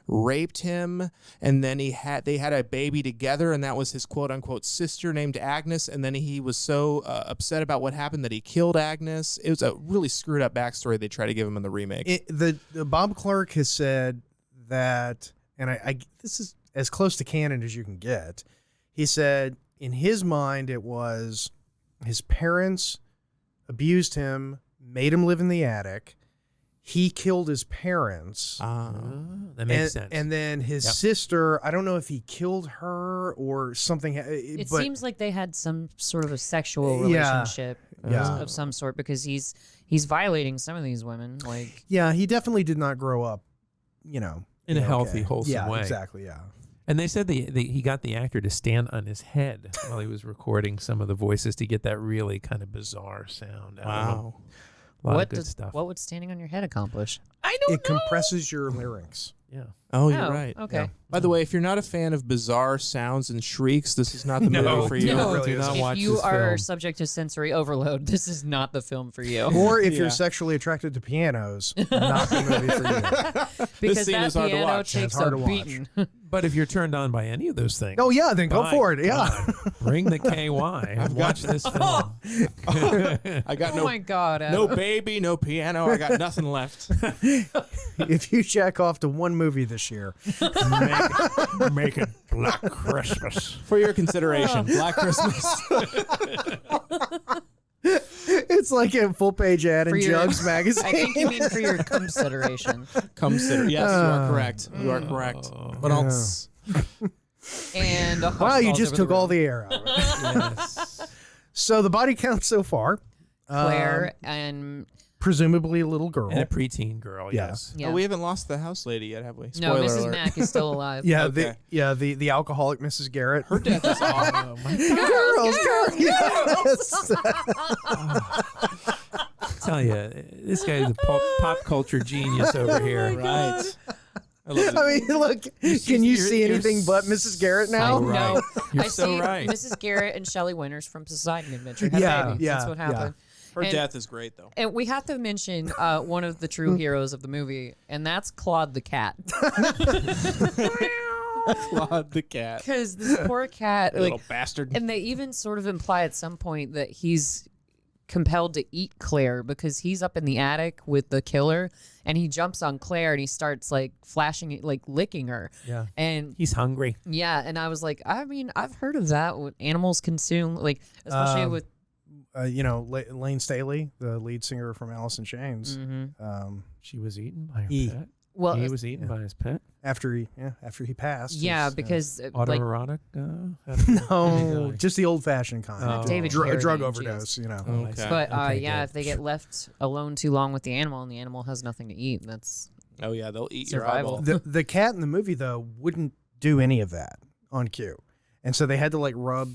raped him, and then they had a baby together, and that was his quote unquote sister named Agnes, and then he was so upset about what happened that he killed Agnes. It was a really screwed up backstory they tried to give him in the remake. The Bob Clark has said that, and I this is as close to canon as you can get. He said in his mind it was his parents abused him, made him live in the attic. He killed his parents. That makes sense. And then his sister, I don't know if he killed her or something. It but seems like they had some sort of a sexual Yeah. relationship Yeah. of some sort, because he's violating some of these women. Like, yeah, he definitely did not grow up, in a healthy, wholesome yeah, way. exactly, yeah. And they said he got the actor to stand on his head while he was recording some of the voices to get that really kind of bizarre sound. Wow. A lot of good stuff. What would standing on your head accomplish? I don't It compresses your larynx. Yeah. Oh, you're right. Okay. Yeah. By the way, if you're not a fan of bizarre sounds and shrieks, this is not the movie for you. No. Do not If watch you this are film. subject to sensory overload, this is not the film for you. Or if Yeah. you're sexually attracted to pianos, not the movie for you. Because scene that is hard to piano watch. takes It's hard a to watch. beating. But if you're turned on by any of those things, Oh yeah, then go by for it. Yeah. God, bring the KY and watch this film. I got Oh my God. no Adam. baby, no piano. I got nothing left. If you jack off to one movie this year, Make it Black Christmas. For your consideration, Black Christmas. it's like a full page ad For in your- Jugs magazine. I think you mean for your consideration. Consider. Yes, you are correct. You are correct. What else? And a Wow, hush you falls just over took the all room. the air out of it. Yes. So the body count so far, Claire and presumably a little girl. And a preteen girl, Yeah. yes. yeah. Oh, we haven't lost the house lady yet, have we? no, Spoiler Mrs. alert. Mack is still alive. Yeah, Okay. the alcoholic Mrs. Garrett. Her death is awful. girls, yes. I tell you, this guy's a pop culture genius over here. Right. I love it. I mean, look, can you see you're anything but Mrs. Garrett so now? right. No, You're I so see right. Mrs. Garrett and Shelley Winters from Poseidon Adventure have Yeah, babies. yeah, That's what happened. Her And- death is great, though. And we have to mention one of the true heroes of the movie, and that's Claude the cat. Claude the cat. Because this poor cat, That little bastard. and they even sort of imply at some point that he's compelled to eat Claire because he's up in the attic with the killer, and he jumps on Claire and he starts like flashing it, like licking her. Yeah. And He's hungry. yeah, and I was like, I mean, I've heard of that. What animals consume, like especially with. Lane Staley, the lead singer from Alice in Chains. Mhm. She was eaten by her E. pet. Well, He was eaten by his pet. After he passed. yeah, his, because like Autoerotic? no, just the old-fashioned kind. Oh. David a drug Carradine, overdose, you know. Okay. But Okay, yeah, good. if they get left alone too long with the animal and the animal has nothing to eat, that's Oh, yeah, they'll eat Survival. your eyeball. The cat in the movie though wouldn't do any of that on cue, and so they had to like rub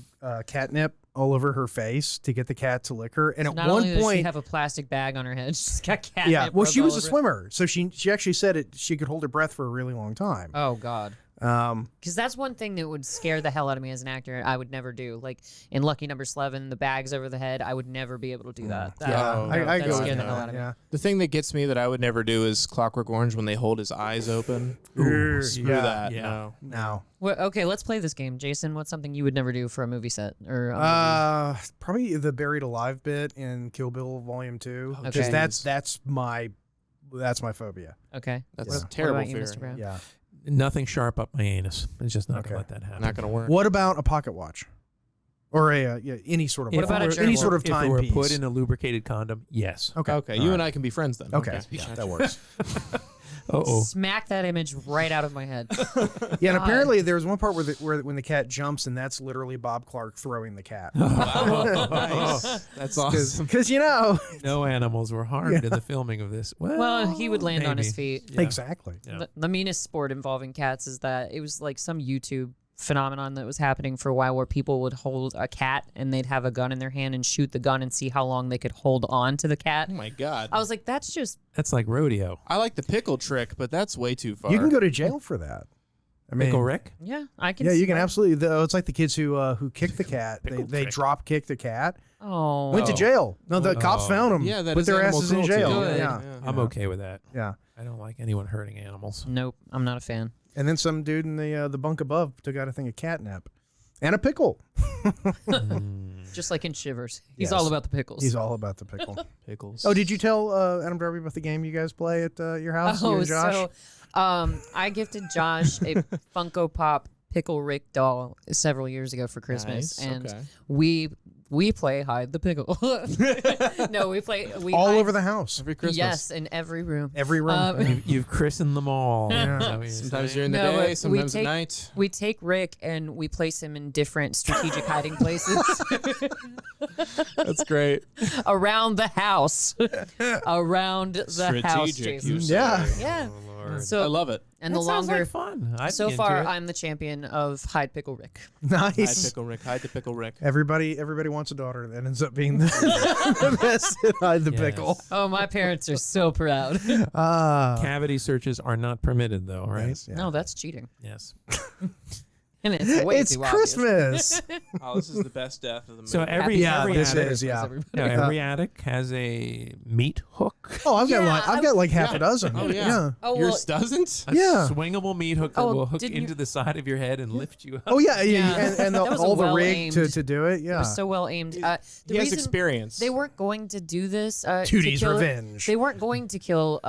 catnip all over her face to get the cat to lick her. And at not one only does she point, have a plastic bag on her head, she's got cat. yeah, well, she was a swimmer, so she actually said it. She could hold her breath for a really long time. Oh God. Um, Because that's one thing that would scare the hell out of me as an actor. I would never do. Like in Lucky Number 11, the bags over the head. I would never be able to do that. That yeah, Oh, I that go scared with the hell that. out of me. Yeah. The thing that gets me that I would never do is Clockwork Orange when they hold his eyes open. Ooh, Screw yeah, that. yeah. No. No. Well, okay, let's play this game, Jason. What's something you would never do for a movie set or? A movie? Probably the buried alive bit in Kill Bill Volume 2, because Okay. that's my phobia. Okay. That's Yeah. a terrible what about you, fear. Mr. Brown? Yeah. Nothing sharp up my anus. It's just not Okay. going to let that happen. Not going to work. What about a pocket watch, or any sort of What about a any journal? sort of If it were timepiece? put in a lubricated condom, yes. Okay. Okay, All you right. and I can be friends then. Okay. Yeah, that works. Uh-oh. Smack that image right out of my head. Yeah, and God. apparently there was one part where when the cat jumps, and that's literally Bob Clark throwing the cat. Nice. That's awesome. Because No animals were harmed in the filming of this. Well, he would land on his maybe. feet. Yeah. exactly. Yeah. The meanest sport involving cats is that it was like some YouTube phenomenon that was happening for a while where people would hold a cat and they'd have a gun in their hand and shoot the gun and see how long they could hold on to the cat. Oh, my God. I was like, that's just That's like rodeo. I like the pickle trick, but that's way too far. You can go to jail for that. I mean, Pickle Rick? yeah. I can. yeah, you see can that. absolutely. It's like the kids who kicked the cat. Pickle They trick. drop kicked the cat. Oh, Went to jail. No, the cops found them. Yeah, that put is their animal asses in cruelty. jail. Good. Yeah. I'm okay with that. Yeah. I don't like anyone hurting animals. nope. I'm not a fan. And then some dude in the bunk above took out a thing of catnip and a pickle. Just like in Shivers, he's Yes. all about the pickles. He's all about the pickle. Pickles. Oh, did you tell Adam Darby about the game you guys play at your house? you Oh, and Josh? so I gifted Josh a Funko Pop Pickle Rick doll several years ago for Christmas, Nice, and okay. we play hide the pickle. No, we all hide- over the house, Every Christmas. Yes, in every room. every room. You've christened them all. Yeah. Is that what you're Sometimes saying? during the No, day, we sometimes take- at night. We take Rick and we place him in different strategic hiding places That's great. around the house. Around the house, Strategic, Jason. you say. Yeah. Yeah. Lord. So I love it. and That the sounds longer like fun. I'd so be into far, it. I'm the champion of Hide Pickle Rick. Hide Nice. Pickle Rick. Hide the Pickle Rick. Everybody wants a daughter that ends up being the best at Hide the Yes. Pickle. Oh, my parents are so proud. Cavity searches are not permitted, though, right? Yes, yeah. No, that's cheating. Yes. And it's way It's too obvious. Christmas. Oh, this is the best death of the movie. So every Yeah, every this attic, is, yeah. every attic has a meat hook. Oh, I've got Yeah, like I've got like half yeah. a dozen. Oh, yeah. Oh, Yours doesn't? A Yeah. swingable meat hook that Oh, will hook didn't into you- the side of your head and lift you up. Oh yeah, Yeah. and That was all the well rig aimed. to do it. It Yeah. was so well aimed. The He has reason experience. they weren't going to do this. Tootie's to kill it- revenge. They weren't going to kill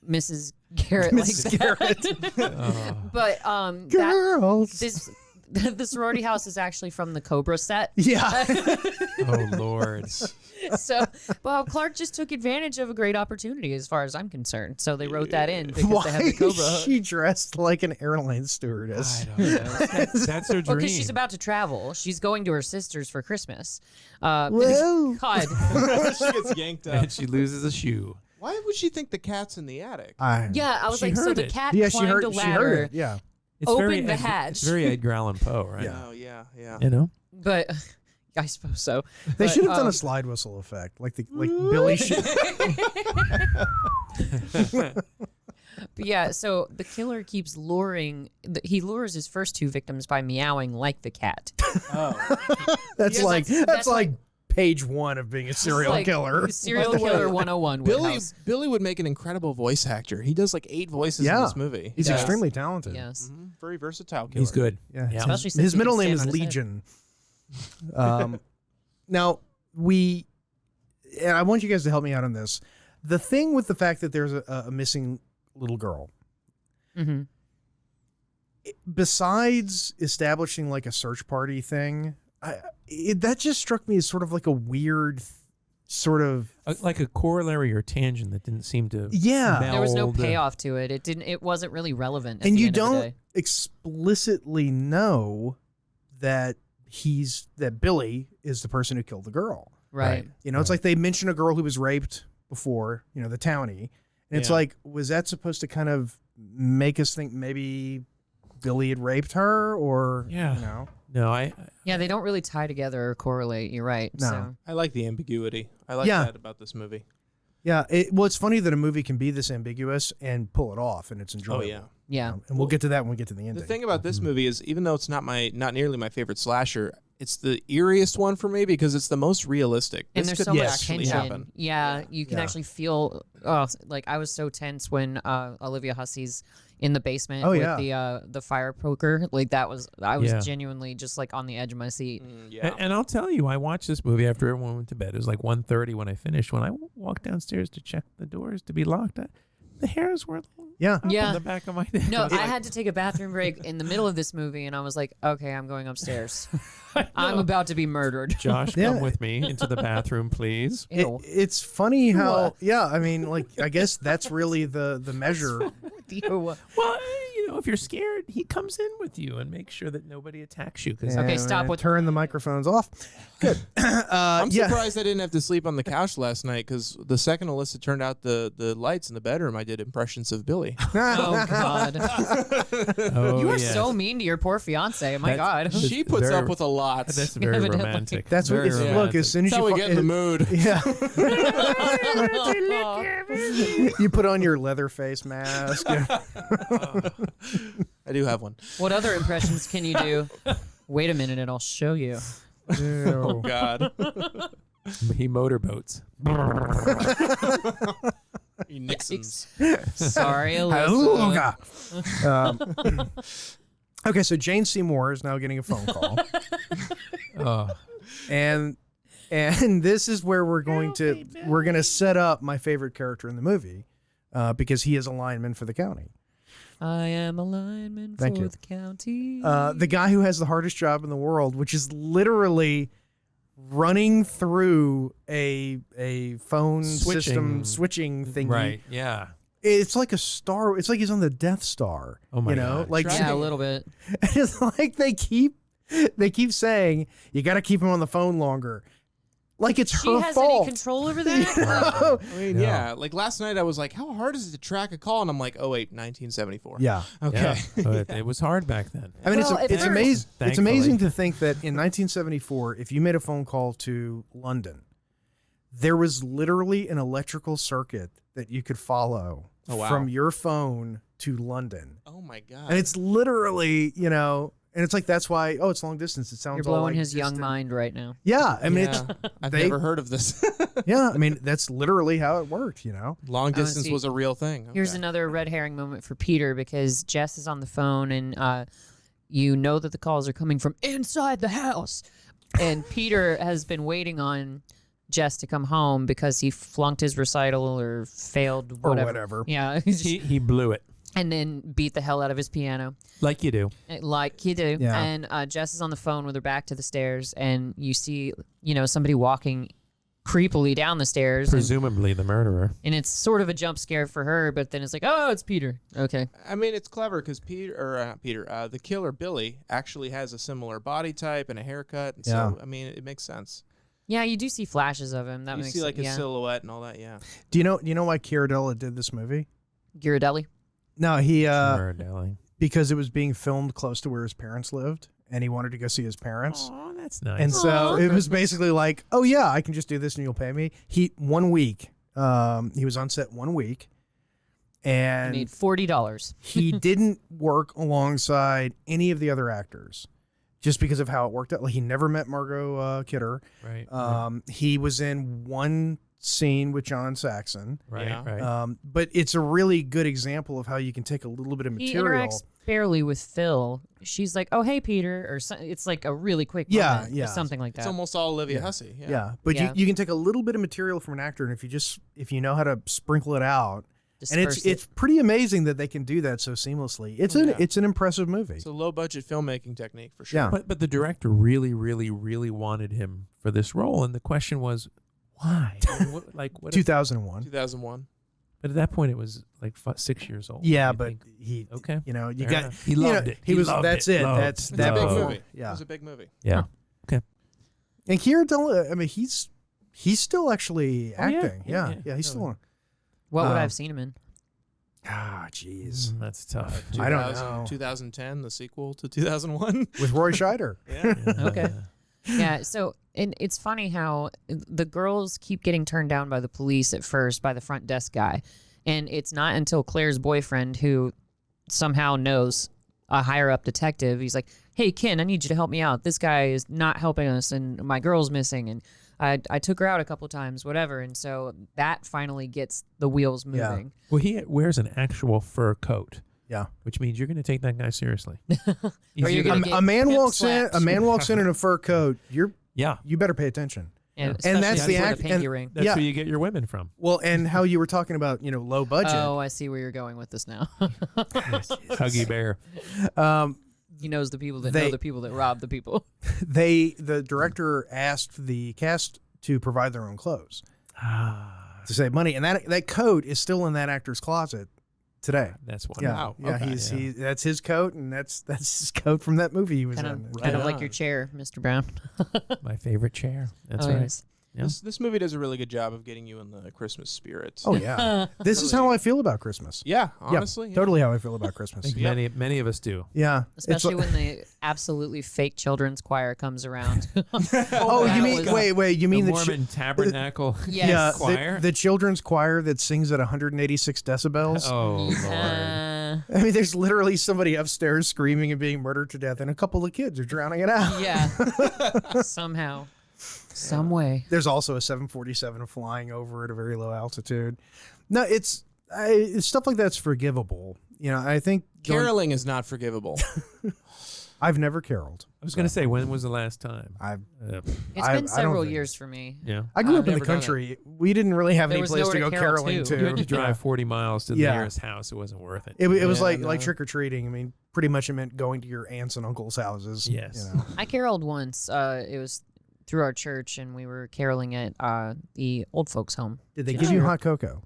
Mrs. Garrett like Mrs. that. But that Girls. this the sorority house is actually from the Cobra set. Yeah. Oh Lord. So, well, Clark just took advantage of a great opportunity, as far as I'm concerned. So they wrote that in because they had Why the Cobra. is she dressed like an airline stewardess? I don't know. That's her dream. Well, because she's about to travel. She's going to her sister's for Christmas. Whoa. God. She gets yanked up. and she loses a shoe. Why would she think the cat's in the attic? Yeah, I was She like, so heard the it. cat Yeah, climbed a she ladder, heard it. Yeah. It's Open very the hatch. It's very Edgar Allan Poe, right? Yeah. Oh, yeah. You know. but I suppose so. They But, should have done a slide whistle effect, like Billy should. But yeah, so the killer keeps luring. He lures his first two victims by meowing like the cat. That's Yeah, like that's that's like like- page 1 of being a serial Like killer. Serial By the way, killer 101. Billy would make an incredible voice actor. He does like 8 voices in Yeah. this movie. He's Yes. extremely talented. Yes. Very versatile killer. He's good. Yeah. Yeah. Especially since His he middle can name stand is on his head. Legion. Now and I want you guys to help me out on this. The thing with the fact that there's a missing little girl, Mm-hmm. besides establishing like a search party thing, that just struck me as sort of like a weird sort of Like a corollary or tangent that didn't seem to. Yeah. There was no meld. payoff to it. It wasn't really relevant. At and the you end of the don't day. explicitly know that Billy is the person who killed the girl. Right. You know, it's like they mention a girl who was raped before, you know, the townie. And it's Yeah. like, was that supposed to kind of make us think maybe Billy had raped her or, Yeah. you know? No, Yeah, they don't really tie together or correlate. You're right. No. So. I like the ambiguity. I like Yeah. that about this movie. Yeah. Well, it's funny that a movie can be this ambiguous and pull it off and it's enjoyable. Oh, yeah. Yeah. And we'll get to that when we get to the ending. The thing about this movie is, even though it's not nearly my favorite slasher, it's the eeriest one for me because it's the most realistic. And This there's could so much actually tension. happen. Yeah, you can Yeah. actually feel. Oh, like I was so tense when Olivia Hussey's in the basement Oh, with yeah. the fire poker. Like I was Yeah. genuinely just like on the edge of my seat. Yeah. and I'll tell you, I watched this movie after everyone went to bed. It was like 1:30 when I finished. When I walked downstairs to check the doors to be locked, the hairs were Yeah. up Yeah. on the back of my neck. No, was I like, had to take a bathroom break in the middle of this movie, and I was like, okay, I'm going upstairs. I I'm know. about to be murdered. Josh, Yeah. come with me into the bathroom, please. Ew. It's funny how, yeah, I mean, like, I guess that's really the measure. Ew. Well, you know, if you're scared, he comes in with you and makes sure that nobody attacks you. Because Okay, And stop with- turn the microphones off. Good. I'm yeah. surprised I didn't have to sleep on the couch last night because the second Alyssa turned out the lights in the bedroom, I did impressions of Billy. Oh God, oh, you are yes. so mean to your poor fiance. My God. That's She puts very- up with a lot. That's very Evidently. romantic. That's what very it's, romantic. look, as soon as That's how you we get in the mood. Yeah. You put on your leather face mask. I do have one. What other impressions can you do? Wait a minute, and I'll show you. Ew. God. He motorboats. He Nixons. Sorry, Alyssa. Hallelujah. Okay, so Jane Seymour is now getting a phone call, Oh, and this is where we're going to set up my favorite character in the movie, because he is a lineman for the county. I am a lineman Thank for you. the county. The guy who has the hardest job in the world, which is literally running through a phone system switching thingy. right. Yeah. It's like it's like he's on the Death Star. Oh my you know, God. like Yeah, a little bit. it's like they keep saying you got to keep him on the phone longer. Like it's she her has fault. any control over that? I mean, yeah. Like last night, I was like, "How hard is it to track a call?" And I'm like, "Oh wait, 1974." Yeah. Okay. Yeah, but it was hard back then. I mean, Well, it's at amazing. It's Thankfully. amazing to think that in 1974, if you made a phone call to London, there was literally an electrical circuit that you could follow Oh, wow. from your phone to London, Oh my god. and it's literally, and it's like that's why. Oh, it's long distance. It sounds You're all blowing like his young distant. mind right now. Yeah, I mean, Yeah. I've they- never heard of this. yeah, I mean that's literally how it worked. Long distance see. was a real thing. Here's Okay. another red herring moment for Peter because Jess is on the phone and you know that the calls are coming from inside the house. And Peter has been waiting on Jess to come home because he flunked his recital or failed Or whatever. whatever. Yeah. He blew it And then beat the hell out of his piano. like you do. Like you do. Yeah. And Jess is on the phone with her back to the stairs and you see, somebody walking creepily down the stairs. Presumably the murderer. And it's sort of a jump scare for her, but then it's like, oh, it's Peter. Okay. I mean, it's clever because the killer Billy actually has a similar body type and a haircut. And So I mean, it makes sense. Yeah, you do see flashes of him. That You makes see like sense. his silhouette and all that. Yeah. Do you know why Chiarella did this movie? Ghirardelli. No, he Ghirardelli. because it was being filmed close to where his parents lived, and he wanted to go see his parents. Oh, that's nice. And so it was basically like, oh yeah, I can just do this and you'll pay me. He was on set 1 week, I and made $40. he didn't work alongside any of the other actors, just because of how it worked out. Like he never met Margot Kidder. right. He was in one scene with John Saxon. Right. Yeah. Right. But it's a really good example of how you can take a little bit of He material. interacts barely with Phil. She's like, oh, hey, Peter. Or it's like a really quick Yeah, moment, or yeah. something like It's that. almost all Olivia Hussey. Yeah, but Yeah. you can take a little bit of material from an actor, and if you know how to sprinkle it out, and Disperse it's pretty amazing that they can do that so seamlessly. It's an impressive movie. It's a low budget filmmaking technique for sure. Yeah. But the director really, really, really wanted him for this role, and the question was, why? I mean, what? 2001. 2001. But at that point, it was like 6 years old. Yeah, I but think. he Okay. you Fair got enough. He loved it. He was loved that's it. it. Loved That's it. that It's a big before. movie. It Yeah. was a big movie. Yeah. And Chiarella, I mean, he's still actually Oh, yeah. acting. Yeah, Yeah, yeah. he's still on. What would I um, have seen him in? Ah, jeez. That's tough. I don't know. 2010, the sequel to 2001. With Roy Scheider. Yeah. Okay. Yeah, so and it's funny how the girls keep getting turned down by the police at first by the front desk guy. And it's not until Claire's boyfriend, who somehow knows a higher up detective, he's like, hey, Ken, I need you to help me out. This guy is not helping us and my girl's missing. And I took her out a couple times, whatever. And so that finally gets the wheels Yeah. moving. Well, he wears an actual fur coat, Yeah. which means you're going to take that guy seriously. Or you're gonna get A man pimp walks in. slapped. A man walks in a fur coat. Yeah. You better pay attention. And, And that's especially the before act- pinky and- ring. That's Yeah. where you get your women from. Well, and how you were talking about low budget. Oh, I see where you're going with this now. Huggy Bear. He knows the people that They- know the people that rob the people. The director asked the cast to provide their own clothes to save money, and that coat is still in that actor's closet today. That's one. Yeah, Wow, yeah, okay. that's his coat, and that's his coat from that movie he was Kind in. of, kind of Right like on. your chair, Mr. Brown. My favorite chair. That's Oh, right. yes. Yeah. This movie does a really good job of getting you in the Christmas spirit. Oh yeah, this is how I feel about Christmas. Yeah, Yeah, honestly. yeah. totally how I feel about I Christmas. think Yep. many of us do. Yeah, it's Especially like- when the absolutely fake children's choir comes around. Oh, that you mean was- wait? You mean the the Mormon Tabernacle Yes. yeah, choir? the children's choir that sings at 186 decibels? Oh, Lord. I mean, there's literally somebody upstairs screaming and being murdered to death, and a couple of kids are drowning it out. Yeah. Somehow. Some way. There's also a 747 flying over at a very low altitude. No, it's stuff like that's forgivable. I think Caroling is not forgivable. I've never caroled. I was going to say, when was the last time? I It's I been don't several think- years for me. Yeah. grew I've up in the never done it. country. We didn't really have There any was place to nowhere go to carol caroling to. You had to. to drive 40 miles to the Yeah. nearest house. It wasn't worth it. It was Yeah, like no. trick or treating. I mean, pretty much it meant going to your aunts and uncles' houses. Yes. I caroled once. It was through our church, and we were caroling at the old folks' home. Did they give you hot cocoa?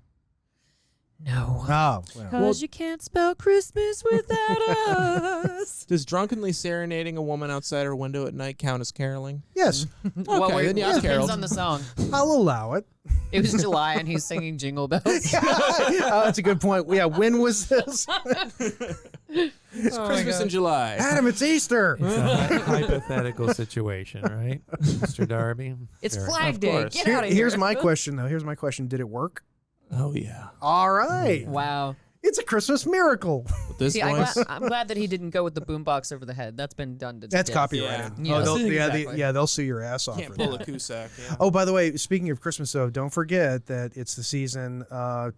No. Oh, well. Because you can't spell Christmas without us. Does drunkenly serenading a woman outside her window at night count as caroling? Yes, Well, then yeah, it depends caroled. on the song. I'll allow it. It was July and he's singing Jingle Bells. Oh, that's a good point. Yeah, when was this? It's Christmas in July. Adam, it's Easter. It's a hypothetical situation, right, Mr. Darby? It's Sure. Flag Of Day. course. Get out of here. Here's my question, though. Here's my question. Did it work? Oh yeah. All right. Wow. It's a Christmas miracle. With this See, voice. I'm glad that he didn't go with the boombox over the head. That's been done to That's death. copyrighted. Yeah. Oh, they'll, Exactly. they'll sue your ass off Can't for pull a that. Cusack. Yeah. Oh, by the way, speaking of Christmas, though, don't forget that it's the season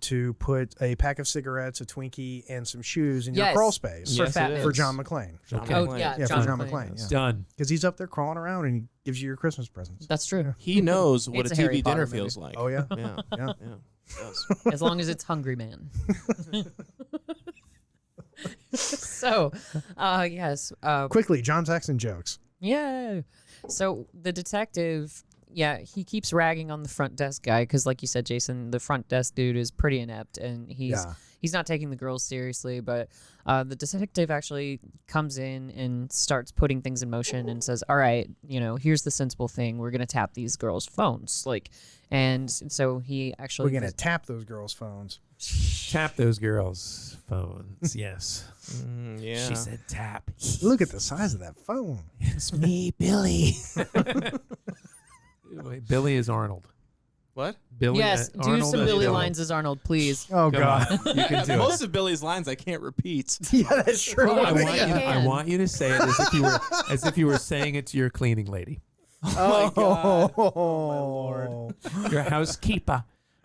to put a pack of cigarettes, a Twinkie, and some shoes in your Yes. crawl space For Yes, Fat it Man. for is. John McClane. John Okay. Oh, McClane. yeah. Yeah, John for John McClane. McClane. Yeah. Done. Because he's up there crawling around and he gives you your Christmas presents. That's true. He knows what It's a a Harry TV Potter dinner movie. feels like. Oh, yeah? Yeah. Yeah. Yeah. It does. As long as it's Hungry Man. So, yes. Quickly, John Saxon jokes. Yeah. So the detective, he keeps ragging on the front desk guy because, like you said, Jason, the front desk dude is pretty inept and he's not taking the girls seriously. But the detective actually comes in and starts putting things in motion and says, "All right, here's the sensible thing. We're gonna tap these girls' phones." And so he actually We're going to tap those girls' phones. Tap those girls' phones. Yes. Yeah. She said tap. Look at the size of that phone. It's me, Billy. Wait, Billy is Arnold. What? Billy. Yes, do Arnold some is Billy Billy. lines as Arnold, please. Oh, Come God. on. You can do Most it. of Billy's lines I can't repeat. Yeah, that's true. Oh, I want, you, I can. want you to say it as if you were saying it to your cleaning lady, Oh my God. Oh, your housekeeper.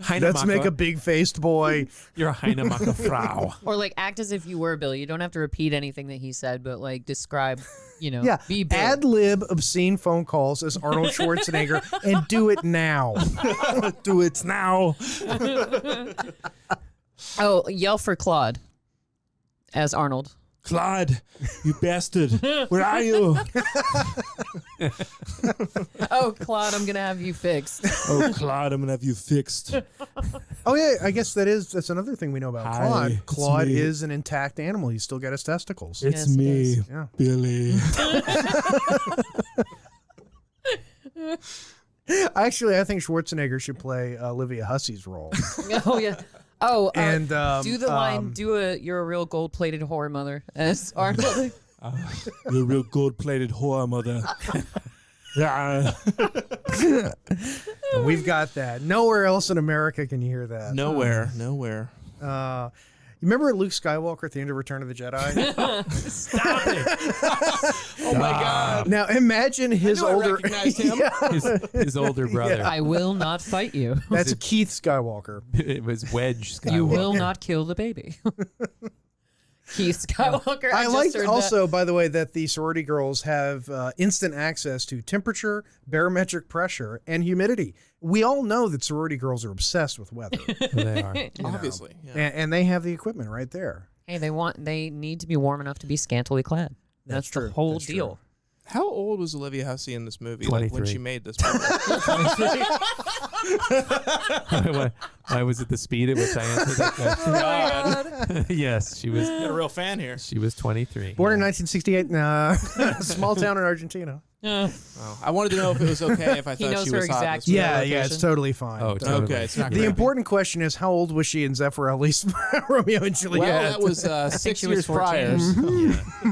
let's make a big-faced boy. You're a Heinemaka Frau. Or act as if you were Billy. You don't have to repeat anything that he said, but describe, Yeah, be Billy. ad-lib obscene phone calls as Arnold Schwarzenegger and do it now. Do it now. Oh, yell for Claude as Arnold. Claude, you bastard. Where are you? Oh, Claude, I'm going to have you fixed. Oh, Claude, I'm going to have you fixed. Oh, yeah, I guess that's another thing we know about Hi, Claude. it's Claude me. is an intact animal. He's still got his testicles. Yes, it is. Yeah. Billy. Actually, I think Schwarzenegger should play Olivia Hussey's role. Oh, yeah. Oh, And do the line, you're a real gold-plated whore mother as Arnold. You're a real gold-plated whore, mother. Yeah. we've got that. Nowhere else in America can you hear that. Nowhere. You remember Luke Skywalker at the end of Return of the Jedi? Stop it. Oh my God. Now imagine his I older. recognized him. His older brother. I will not fight you. That's Keith Skywalker. It was Wedge Skywalker. You will not kill the baby. Keith Skywalker. I just like heard also, by the way, that the sorority girls have instant access to temperature, barometric pressure, and humidity. We all know that sorority girls are obsessed with weather, They are. Obviously. Yeah. and they have the equipment right there. Hey, they need to be warm enough to be scantily clad. That's the true. whole That's true. deal. How old was Olivia Hussey in this movie? Like when 23. she made this movie? I was at the speed at which I answered that question. Yes, she was. Got a real fan here. She was 23. Born in 1968 in a small town in Argentina. Oh, I wanted to know if it was okay if I He thought knows she her was hot. exact- This Yeah, was- yeah, it's totally fine. Oh, totally. Okay, it's not The creepy. important question is, how old was she in Zeffirelli's Romeo and Juliet? Well, that was 6 she was years 14. prior.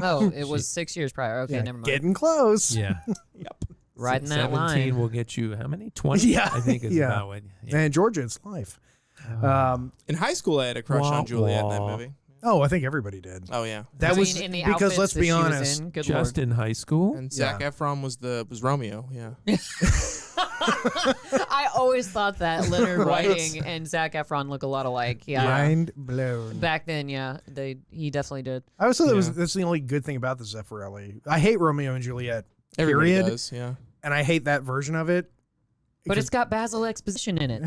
Oh, it was 6 years prior. Okay, Yeah, never mind. getting close. Yeah. Riding that 17 line. will get you how many? 20? Yeah, I think is yeah. about what. Yeah. And Georgia, it's life. In high school, I had a crush Wah, on Juliet in that wah. movie. Oh, I think everybody did. Oh yeah, That I was mean, in the because outfits let's that be she was honest. in, good Just Lord. in high school? and Zac Efron was Romeo. Yeah, I always thought that Leonard Right. Whiting and Zac Efron look a lot alike. Yeah. Mind blown. Back then, yeah, he definitely did. I always thought Yeah. that's the only good thing about the Zeffirelli. I hate Romeo and Juliet, everybody period, does. Yeah. and I hate that version of it. But it's got Basil exposition in it.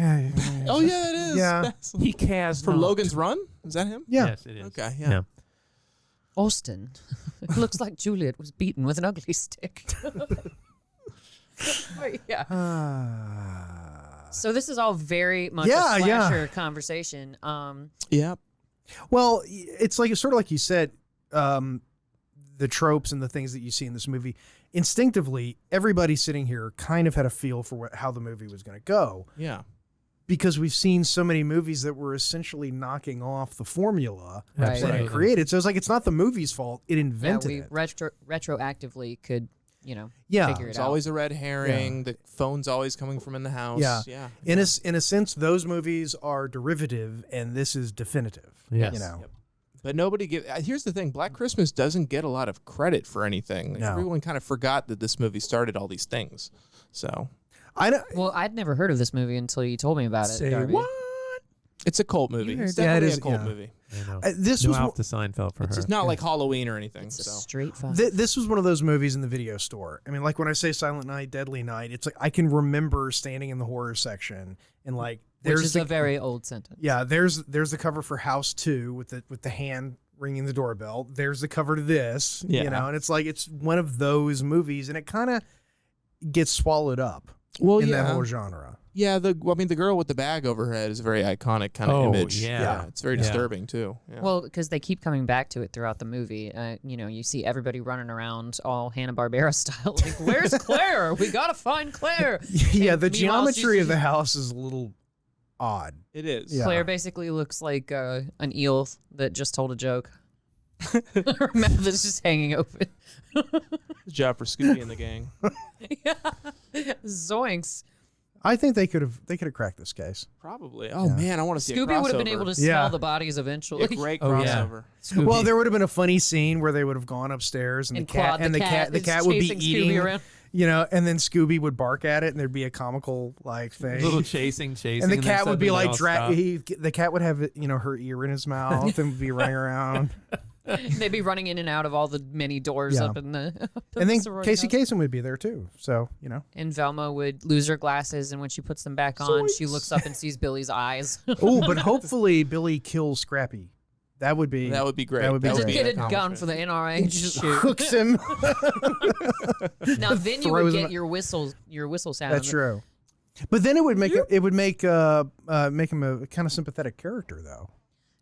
Oh yeah, it is. Yeah. That's- He cast From not. Logan's Run. Is that him? Yeah. Yes, it is. Okay. Yeah. Austin. It looks like Juliet was beaten with an ugly stick. Yeah. So this is all very much Yeah, a yeah. slasher conversation. Yeah. Well, it's like sort of like you said, the tropes and the things that you see in this movie. Instinctively, everybody sitting here kind of had a feel for how the movie was going to go. Yeah. Because we've seen so many movies that were essentially knocking off the formula Right. that it created. So it's like it's not the movie's fault; it Yeah, invented we it. retroactively could, Yeah. figure it There's out. always a red herring. The phone's always coming from in the house. Yeah. Yeah. In a sense, those movies are derivative, and this is definitive. Yes. You know. Yep. But nobody here's the thing, Black Christmas doesn't get a lot of credit for anything. No. Everyone kind of forgot that this movie started all these things. So I don't. Well, I'd never heard of this movie until you told me about it. Say Darby. what? it's a cult movie. You heard It's that. Yeah, it definitely is, a cult yeah. movie. I know. This no was Alf to Seinfeld for It's her. just not like Halloween or anything. It's a So straight fuck. This was one of those movies in the video store. I mean, like when I say Silent Night, Deadly Night, it's like I can remember standing in the horror section and like which there's is the, a very old sentence. yeah, there's the cover for House 2 with the hand ringing the doorbell. There's the cover to this, Yeah. you know, and it's like it's one of those movies, and it kind of gets swallowed up in that whole genre. Yeah, the girl with the bag over her head is a very iconic kind of Oh, image. yeah. It's very Yeah. disturbing too. Yeah. Well, because they keep coming back to it throughout the movie. You see everybody running around all Hanna-Barbera style. Like, where's Claire? We gotta find Claire. Yeah, And the meanwhile, geometry of she's- the house is a little odd. it is. Yeah. Claire basically looks like an eel that just told a joke. Her mouth is just hanging open. Good job for Scooby and the gang. Yeah. Zoinks. I think they could have cracked this case. Probably. Oh man, I want to see a Scooby would have been crossover. able to Yeah. smell the bodies eventually. A great Oh, yeah. crossover. Well, there would have been a funny scene where they would have gone upstairs and, And the cat Claude the cat the is cat would be chasing Scooby eating, around. you know, and then Scooby would bark at it, and there'd be a comical like thing. little chasing, and the then cat would be suddenly like they all stop. the cat would have her ear in his mouth and would be running around. They'd be running in and out of all the many doors Yeah. up in the. And then sorority Casey house. Kasem would be there too. So, you know. And Velma would lose her glasses, and when she puts them back on, she looks up and sees Billy's eyes. Oh, but hopefully Billy kills Scrappy. That would be great. That would be Just great. get an a gun for the NRA. Just shoot. Hooks him. Now then you Throws would him- get your whistle sound. That's true. But then it would make make him a kind of sympathetic character though.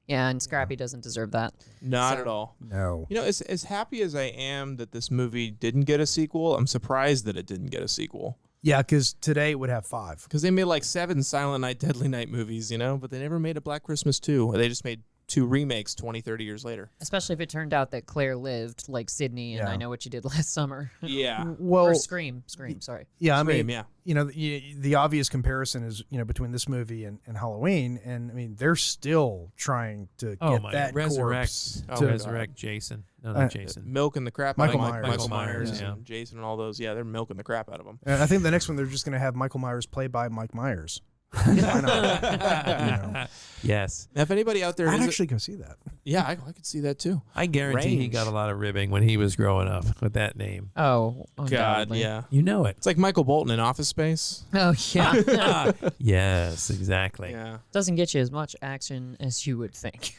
Yeah, and Scrappy doesn't deserve that. Not So- at all. No. You know, as happy as I am that this movie didn't get a sequel, I'm surprised that it didn't get a sequel. Yeah, because today it would have 5. Because they made like 7 Silent Night, Deadly Night movies, you know, but they never made a Black Christmas 2. They just made 2 remakes 20, 30 years later. Especially if it turned out that Claire lived like Sydney and Yeah. I Know What You Did Last Summer. Yeah. Well, Or Scream, sorry. yeah, I Scream, mean, yeah. you know, the obvious comparison is, you know, between this movie and Halloween, and I mean, they're still trying to Oh get my! that Resurrect, corpse Oh, to resurrect. Jason. No, not Jason. Milking the crap Michael out of Myers. Michael Michael Myers Myers, yeah. and Jason and all those. Yeah, they're milking the crap out of them. And I think the next one they're just going to have Michael Myers played by Mike Myers. Why not? You know. Yes, Now, if anybody out there I'd is actually go see that. yeah, I could see that too. I guarantee he Range. got a lot of ribbing when he was growing up with that name. Oh, God, undoubtedly. yeah. You know it. It's like Michael Bolton in Office Space. Oh, yeah. Yes, exactly. Yeah. Doesn't get you as much action as you would think.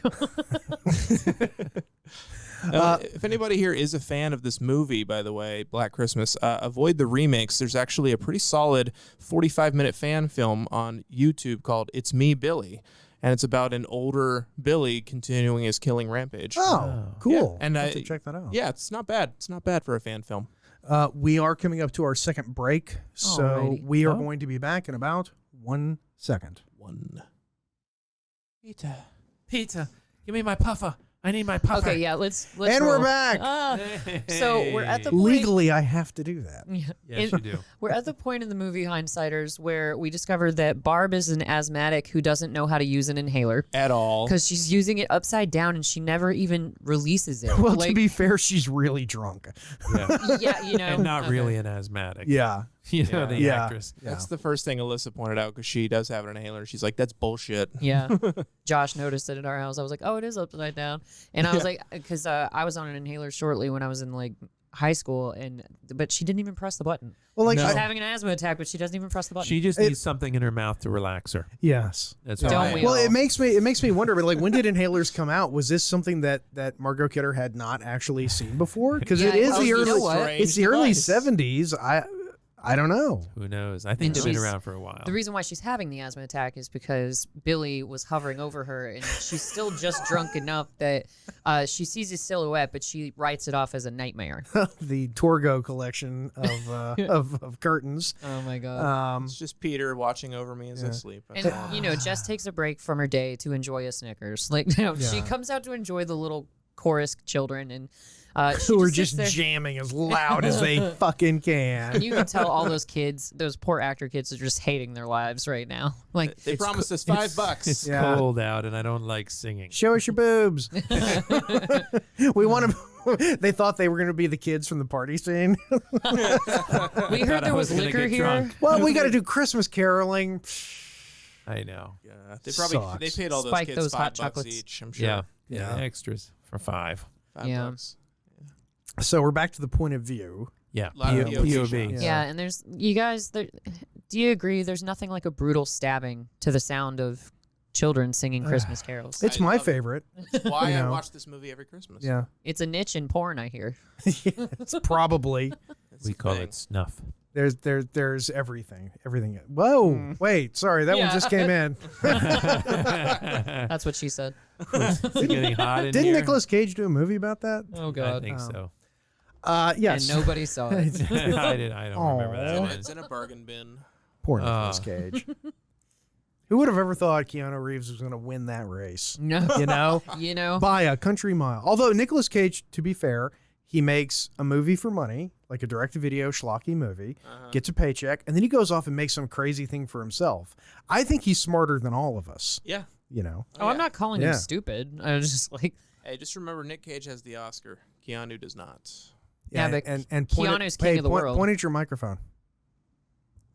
If anybody here is a fan of this movie, by the way, Black Christmas, avoid the remakes. There's actually a pretty solid 45-minute fan film on YouTube called It's Me, Billy. And it's about an older Billy continuing his killing rampage. Oh, cool. Yeah, and I'll have to check that out. Yeah, it's not bad. It's not bad for a fan film. We are coming up to our second break, so Alrighty. we are Oh. going to be back in about 1 second. One. Peter. Peter, give me my puffer. I need my puffer. Okay, yeah, let's And we're roll. back. So we're at the point. Legally, I have to do that. Yeah. Yes, you do. We're at the point in the movie Hindsighters where we discovered that Barb is an asthmatic who doesn't know how to use an inhaler At all. because she's using it upside down and she never even releases it. Well, like, to be fair, she's really drunk. Yeah. yeah, you know, And not okay. really an asthmatic. Yeah. You know, Yeah. the Yeah. actress. Yeah. That's the first thing Alyssa pointed out because she does have an inhaler. She's like, that's bullshit. Yeah. Josh noticed it at our house. I was like, oh, it is upside down. And I was like, because I was on an inhaler shortly when I was in like high school, but she didn't even press the button. Well, like, No. She's I- having an asthma attack, but she doesn't even press the button. She just needs something in her mouth to relax her. yes. That's Don't right. we Well, all? it makes me wonder. But like, when did inhalers come out? Was this something that Margot Kidder had not actually seen before? Because Yeah, it is well, the you early know what? it's the early Device. '70s. I don't know. Who knows? I think And they've been she's- around for a while. The reason why she's having the asthma attack is because Billy was hovering over her, and she's still just drunk enough that she sees his silhouette, but she writes it off as a nightmare. The Torgo collection of curtains. Oh my god! It's just Peter watching over me as I sleep. That's And all. you know, Jess takes a break from her day to enjoy a Snickers. Like, she comes out to enjoy the little chorus children, and she Who are sits just there. jamming as loud as they fucking can. And you can tell all those kids, those poor actor kids, are just hating their lives right now. Like, They promised us $5. It's Yeah. cold out, and I don't like singing. Show us your boobs. We want to. They thought they were going to be the kids from the party scene. we heard there was gonna liquor get here. drunk. Well, we got to do Christmas caroling. I know. Yeah, they probably Sucks. they paid all those Spike kids those hot $5 chocolates. each. I'm sure. Yeah. Yeah. Extras for $5. $5. So we're back to the point of view. Yeah. Lot of POV. shots. Yeah, and there's you guys. Do you agree? There's nothing like a brutal stabbing to the sound of children singing Christmas carols. It's I my love it. favorite. That's why You I know. watch this movie every Christmas. Yeah, It's a niche in porn, I hear. it's probably. It's We a call thing. it snuff. There's everything. Whoa, wait, sorry, that one Yeah. just came in. That's what she said. It's getting hot in Didn't here. Nicolas Cage do a movie about that? Oh I God. think so. Yes. And nobody saw it. I don't remember that one. It's in a bargain bin. Poor Nicolas Cage. Who would have ever thought Keanu Reeves was going to win that race? No. You know, You know. by a country mile. Although Nicolas Cage, to be fair, he makes a movie for money, like a direct-to-video schlocky movie, gets a paycheck, and then he goes off and makes some crazy thing for himself. I think he's smarter than all of us. Yeah. You know. Oh, I'm not calling him Yeah. stupid. I was just like, Hey, just remember Nick Cage has the Oscar. Keanu does not. Yeah, but and point Keanu's king of the world. Point at your microphone.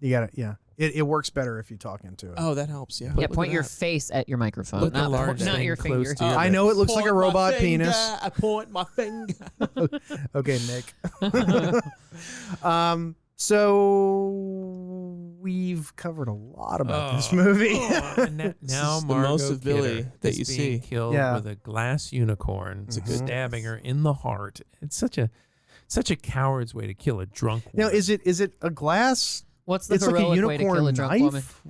You got it. Yeah, it works better if you talk into it. Oh, that helps. Yeah. yeah, Look point at your that. face at your microphone, Put the not, large not thing your close finger. to your I know it looks like a Point my robot finger, penis. I point my finger. Okay, Nick. So we've covered a lot about this movie. And now is the Margot most of Billy Kidder that is you being see. killed Yeah. with a glass unicorn, stabbing her in the heart. It's such a coward's way to kill a drunk woman. Now, is it a glass? What's the It's like a heroic way to kill a unicorn drunk woman? knife.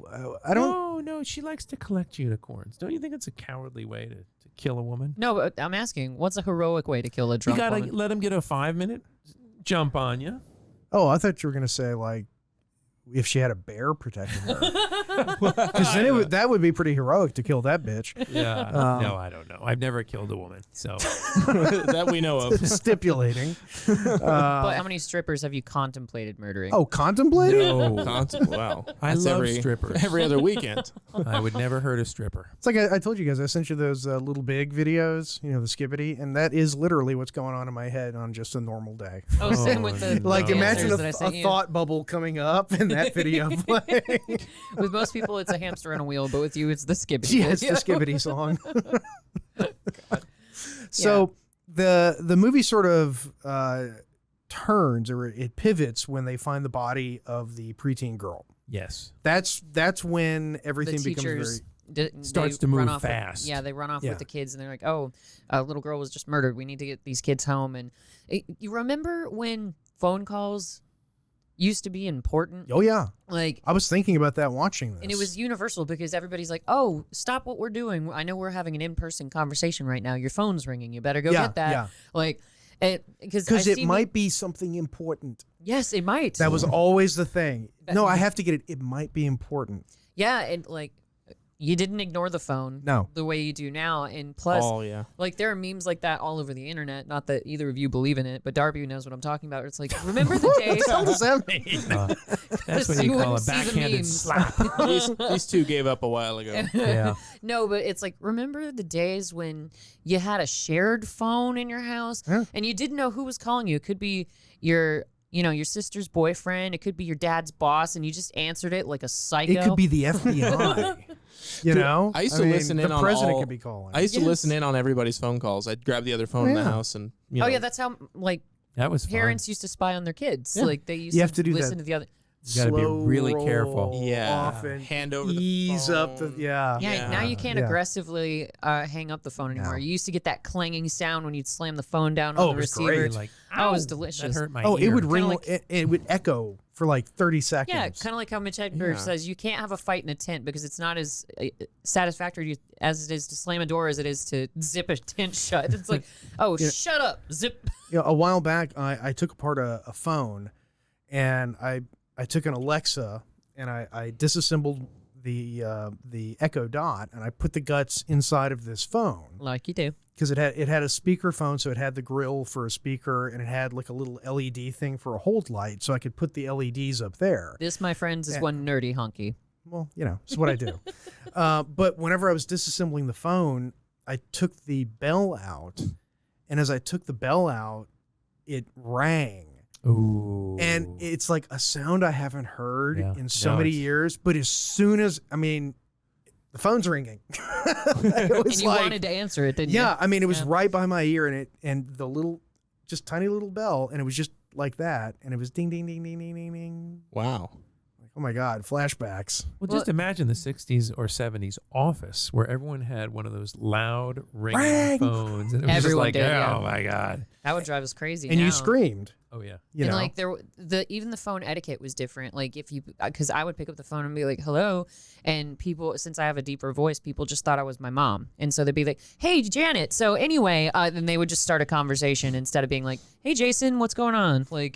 I don't. No, she likes to collect unicorns. Don't you think it's a cowardly way to kill a woman? No, but I'm asking, what's a heroic way to kill a You drunk gotta woman? let him get a 5-minute jump on you. Oh, I thought you were gonna say like if she had a bear protecting her, because then that would be pretty heroic to kill that bitch. Yeah. No, I don't know. I've never killed a woman, so That we know of. Stipulating. But how many strippers have you contemplated murdering? Oh, contemplating? no. Wow. I That's love strippers. Every other weekend. I would never hurt a stripper. It's like I told you guys, I sent you those Little Big videos, you know, the skibbity, and that is literally what's going on in my head on just a normal day. Oh, same with the Like, the imagine answers that I a sent you. thought bubble coming up and that video playing. With most people, it's a hamster on a wheel, but with you, it's the skibbity. Yeah, it's the skibbity song. So the movie sort of turns, or it pivots when they find the body of the preteen girl. Yes. That's when everything the becomes very. teachers Starts they to run move off with- fast. they run off Yeah. with the kids, and they're like, "Oh, a little girl was just murdered. We need to get these kids home." And you remember when phone calls used to be important? Oh yeah, Like, I was thinking about that watching this. and it was universal because everybody's like, "Oh, stop what we're doing. I know we're having an in-person conversation right now. Your phone's ringing. You better go Yeah, get that." yeah. Like, because it might be something important. Yes, it might. That was always the thing. No, I have to get it. It might be important. Yeah, and like, you didn't ignore the phone. No. The way you do now, and plus, Oh, yeah. like, there are memes like that all over the internet. Not that either of you believe in it, but Darby knows what I'm talking about. It's like, remember the days? What the hell does that mean? That's what you call a wouldn't see the backhanded memes. slap. These two gave up a while ago. Yeah. No, but it's like, remember the days when you had a shared phone in your house Yeah. and you didn't know who was calling you? It could be your sister's boyfriend. It could be your dad's boss, and you just answered it like a psycho. It could be the FBI. You know, I used to listen in the on president all- could be calling. I used to Yes. listen in on everybody's phone calls. I'd grab the other phone in the Yeah. house and, you know. Oh yeah, that's how like That was fun. parents used to spy on their kids. Yeah. Like they used You to have to do listen that. to the other. You gotta be Slow really roll careful. Yeah. off and Hand over the ease up the phone. Yeah, now you can't Yeah. aggressively hang up the phone anymore. No. You used to get that clanging sound when you'd slam the phone down Oh, on it the was receiver. great. Like, Oh, it was ow, delicious. That hurt my Oh, it ear. would ring. like- it would echo for like 30 seconds. Yeah, kind of like how Mitch Hedberg says you can't have a fight in a tent because it's not as satisfactory as it is to slam a door as it is to zip a tent shut. It's like, oh, shut up, zip. A while back, I took apart a phone, and I took an Alexa, and I disassembled the Echo Dot, and I put the guts inside of this phone. Like you do. Because it had a speaker phone, so it had the grill for a speaker, and it had like a little LED thing for a hold light, so I could put the LEDs up there. This, my friends, is one nerdy honky. Well, it's what I do. But whenever I was disassembling the phone, I took the bell out, and as I took the bell out, it rang. Ooh. And it's like a sound I haven't heard in so many years. But as soon as, the phone's ringing. And you wanted to answer it, didn't you? Yeah, it was right by my ear, and the little, just tiny little bell, and it was just like that, and it was ding, ding, ding, ding, ding, ding, ding. Wow. Oh my God, flashbacks. Well, just imagine the 60s or 70s office where everyone had one of those loud ringing phones. And it was Everyone just like, did, oh my God. That would drive us crazy. And now. you screamed. Oh, yeah. And like even the phone etiquette was different. Like because I would pick up the phone and be like, hello. And people, since I have a deeper voice, people just thought I was my mom. And so they'd be like, hey, Janet. So anyway, then they would just start a conversation instead of being like, hey, Jason, what's going on? Like,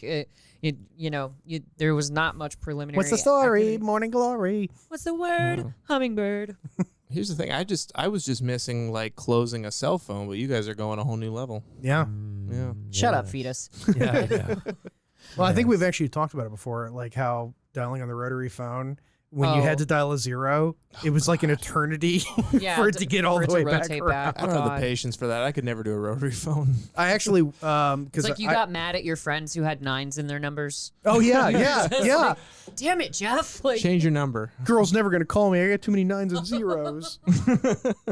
there was not much preliminary. What's the story? activity. Morning glory. What's the word? Hummingbird. Here's the thing. I was just missing like closing a cell phone, but you guys are going a whole new level. Yeah. Yeah. Shut up, fetus. Yeah. Well, I think we've actually talked about it before, like how dialing on the rotary phone, when you had to dial a 0, it was like an eternity for it to get all the way back around. I don't have the patience for that. I could never do a rotary phone. I actually, It's because like you got mad at your friends who had 9s in their numbers. Oh yeah, yeah, yeah. Like, damn it, Jeff! Like, Change your number. Girl's never gonna call me. I got too many 9s and 0s.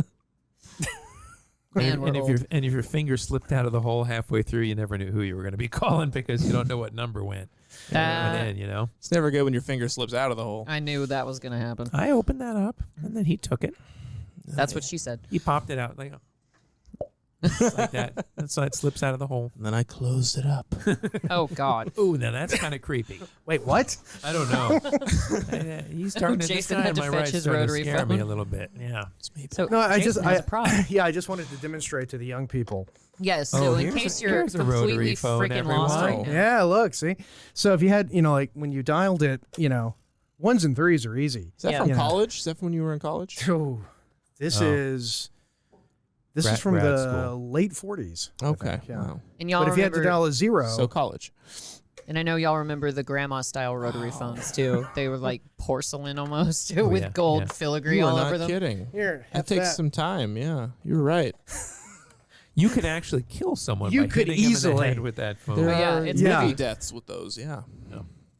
Man, and if your finger slipped out of the hole halfway through, you never knew who you were going to be calling because you don't know what number went in, It's never good when your finger slips out of the hole. I knew that was going to happen. I opened that up, and then he took it. That's what she said. He popped it out like that. That's why it slips out of the hole. And then I closed it up. Oh, God. Ooh, now that's kind of creepy. Wait, what? I don't know. He's starting to Jason had to fetch his rotary scare phone. me a little bit. Yeah. So No, I Jason has a problem. I just wanted to demonstrate to the young people. Yes, so in here's case a- you're here's a rotary completely phone, freaking lost everyone. right now. Yeah, look, see. So if you had, like when you dialed it, 1s and 3s are easy. Is that Yeah. from Yeah. college? Is that from when you were in college? Oh, this is from grad the school. late 40s. I Okay. think, yeah. Wow. And y'all But if you had remember, to dial a 0, So college. and I know y'all remember the grandma-style rotary phones, too. They were like porcelain almost with yeah, gold yeah. filigree You are all not over them. kidding. here, That takes some time. Yeah, you're right. You could actually kill someone You by could hitting him in the easily. head with that phone. There yeah, are it's Yeah. movie deaths with those. Yeah.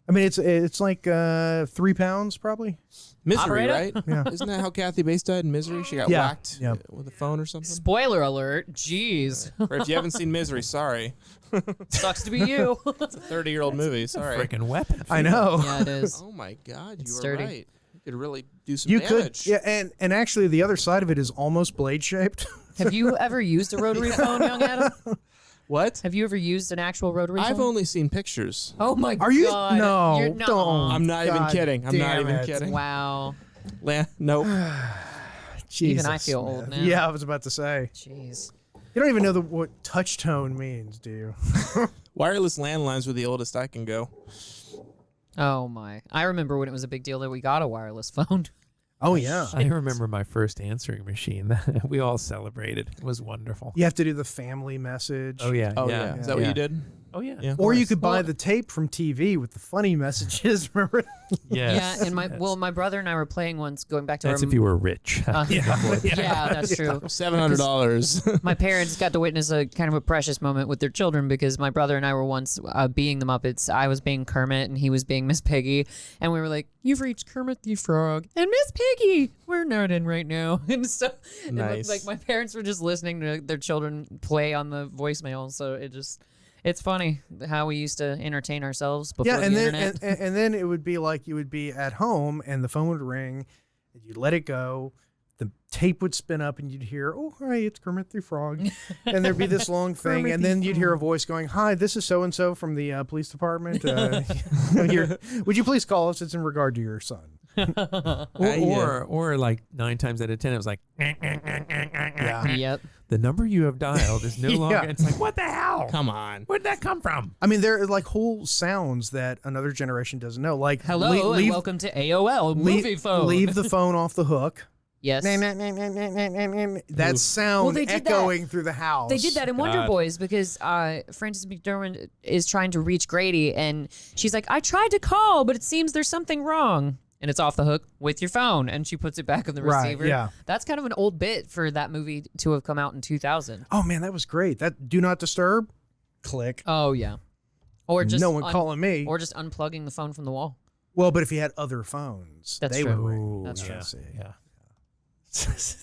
I mean, it's like 3 pounds probably. Misery, Operator? right? Yeah. Isn't that how Kathy Bates died in Misery? She got Yeah. whacked Yeah. with a phone or something. Spoiler alert. Jeez. Or if you haven't seen Misery, sorry. Sucks to be you. It's a 30-year-old movie. Sorry. Freaking weapon. I know. Yeah, it is. Oh my God, It's you were sturdy. right. You could really do some You damage. could, yeah, and actually the other side of it is almost blade shaped. Have you ever used a rotary phone, young Adam? What? Have you ever used an actual rotary phone? I've only seen pictures. Oh my Are you? God. No, You're not. don't. I'm not even God kidding. I'm not damn even it. kidding. Wow. Nope. Jesus, I feel old man. now. Yeah, I was about to say. Jeez. You don't even know what touch tone means, do you? Wireless landlines were the oldest I can go. Oh my. I remember when it was a big deal that we got a wireless phone. Oh yeah. I remember my first answering machine. We all celebrated. It was wonderful. You have to do the family message. Oh yeah. Oh yeah. Is that what you did? Oh yeah. Yeah. Or you Nice. could buy Well- the tape from TV with the funny messages. Remember? Yes. Yeah, and my brother and I were playing once, going back to That's our if you were rich. yeah, that's true. $700. My parents got to witness a kind of a precious moment with their children because my brother and I were once being the Muppets. I was being Kermit and he was being Miss Piggy, and we were like, "You've reached Kermit the Frog and Miss Piggy. We're not in right now." And so, and Nice. like my parents were just listening to their children play on the voicemail. So it's funny how we used to entertain ourselves before Yeah, the and then internet. and then it would be like you would be at home and the phone would ring, and you'd let it go, the tape would spin up and you'd hear, "Oh, hi, it's Kermit the Frog," and there'd be this long thing, and then you'd hear a voice going, "Hi, this is so and so from the police department. Would you please call us? It's in regard to your son." Or like 9 times out of 10, it was like, Yeah. Yep. the number you have dialed is no longer. Yeah. It's like, what the hell? Come on. Where'd that come from? I mean, there are like whole sounds that another generation doesn't know. Like, Hello and welcome to AOL movie phone. Leave the phone off the hook. Yes. That sound they did echoing through the house. They did that in Wonder Boys because Frances McDormand is trying to reach Grady, and she's like, "I tried to call, but it seems there's something wrong." And it's off the hook with your phone, and she puts it back on the receiver. Right, yeah. That's kind of an old bit for that movie to have come out in 2000. Oh man, that was great. That do not disturb. Click. Oh yeah. Or just No one calling me. Or just unplugging the phone from the wall. Well, but if you had other phones, That's they true. would ring. Ooh, That's yeah, true. Yeah.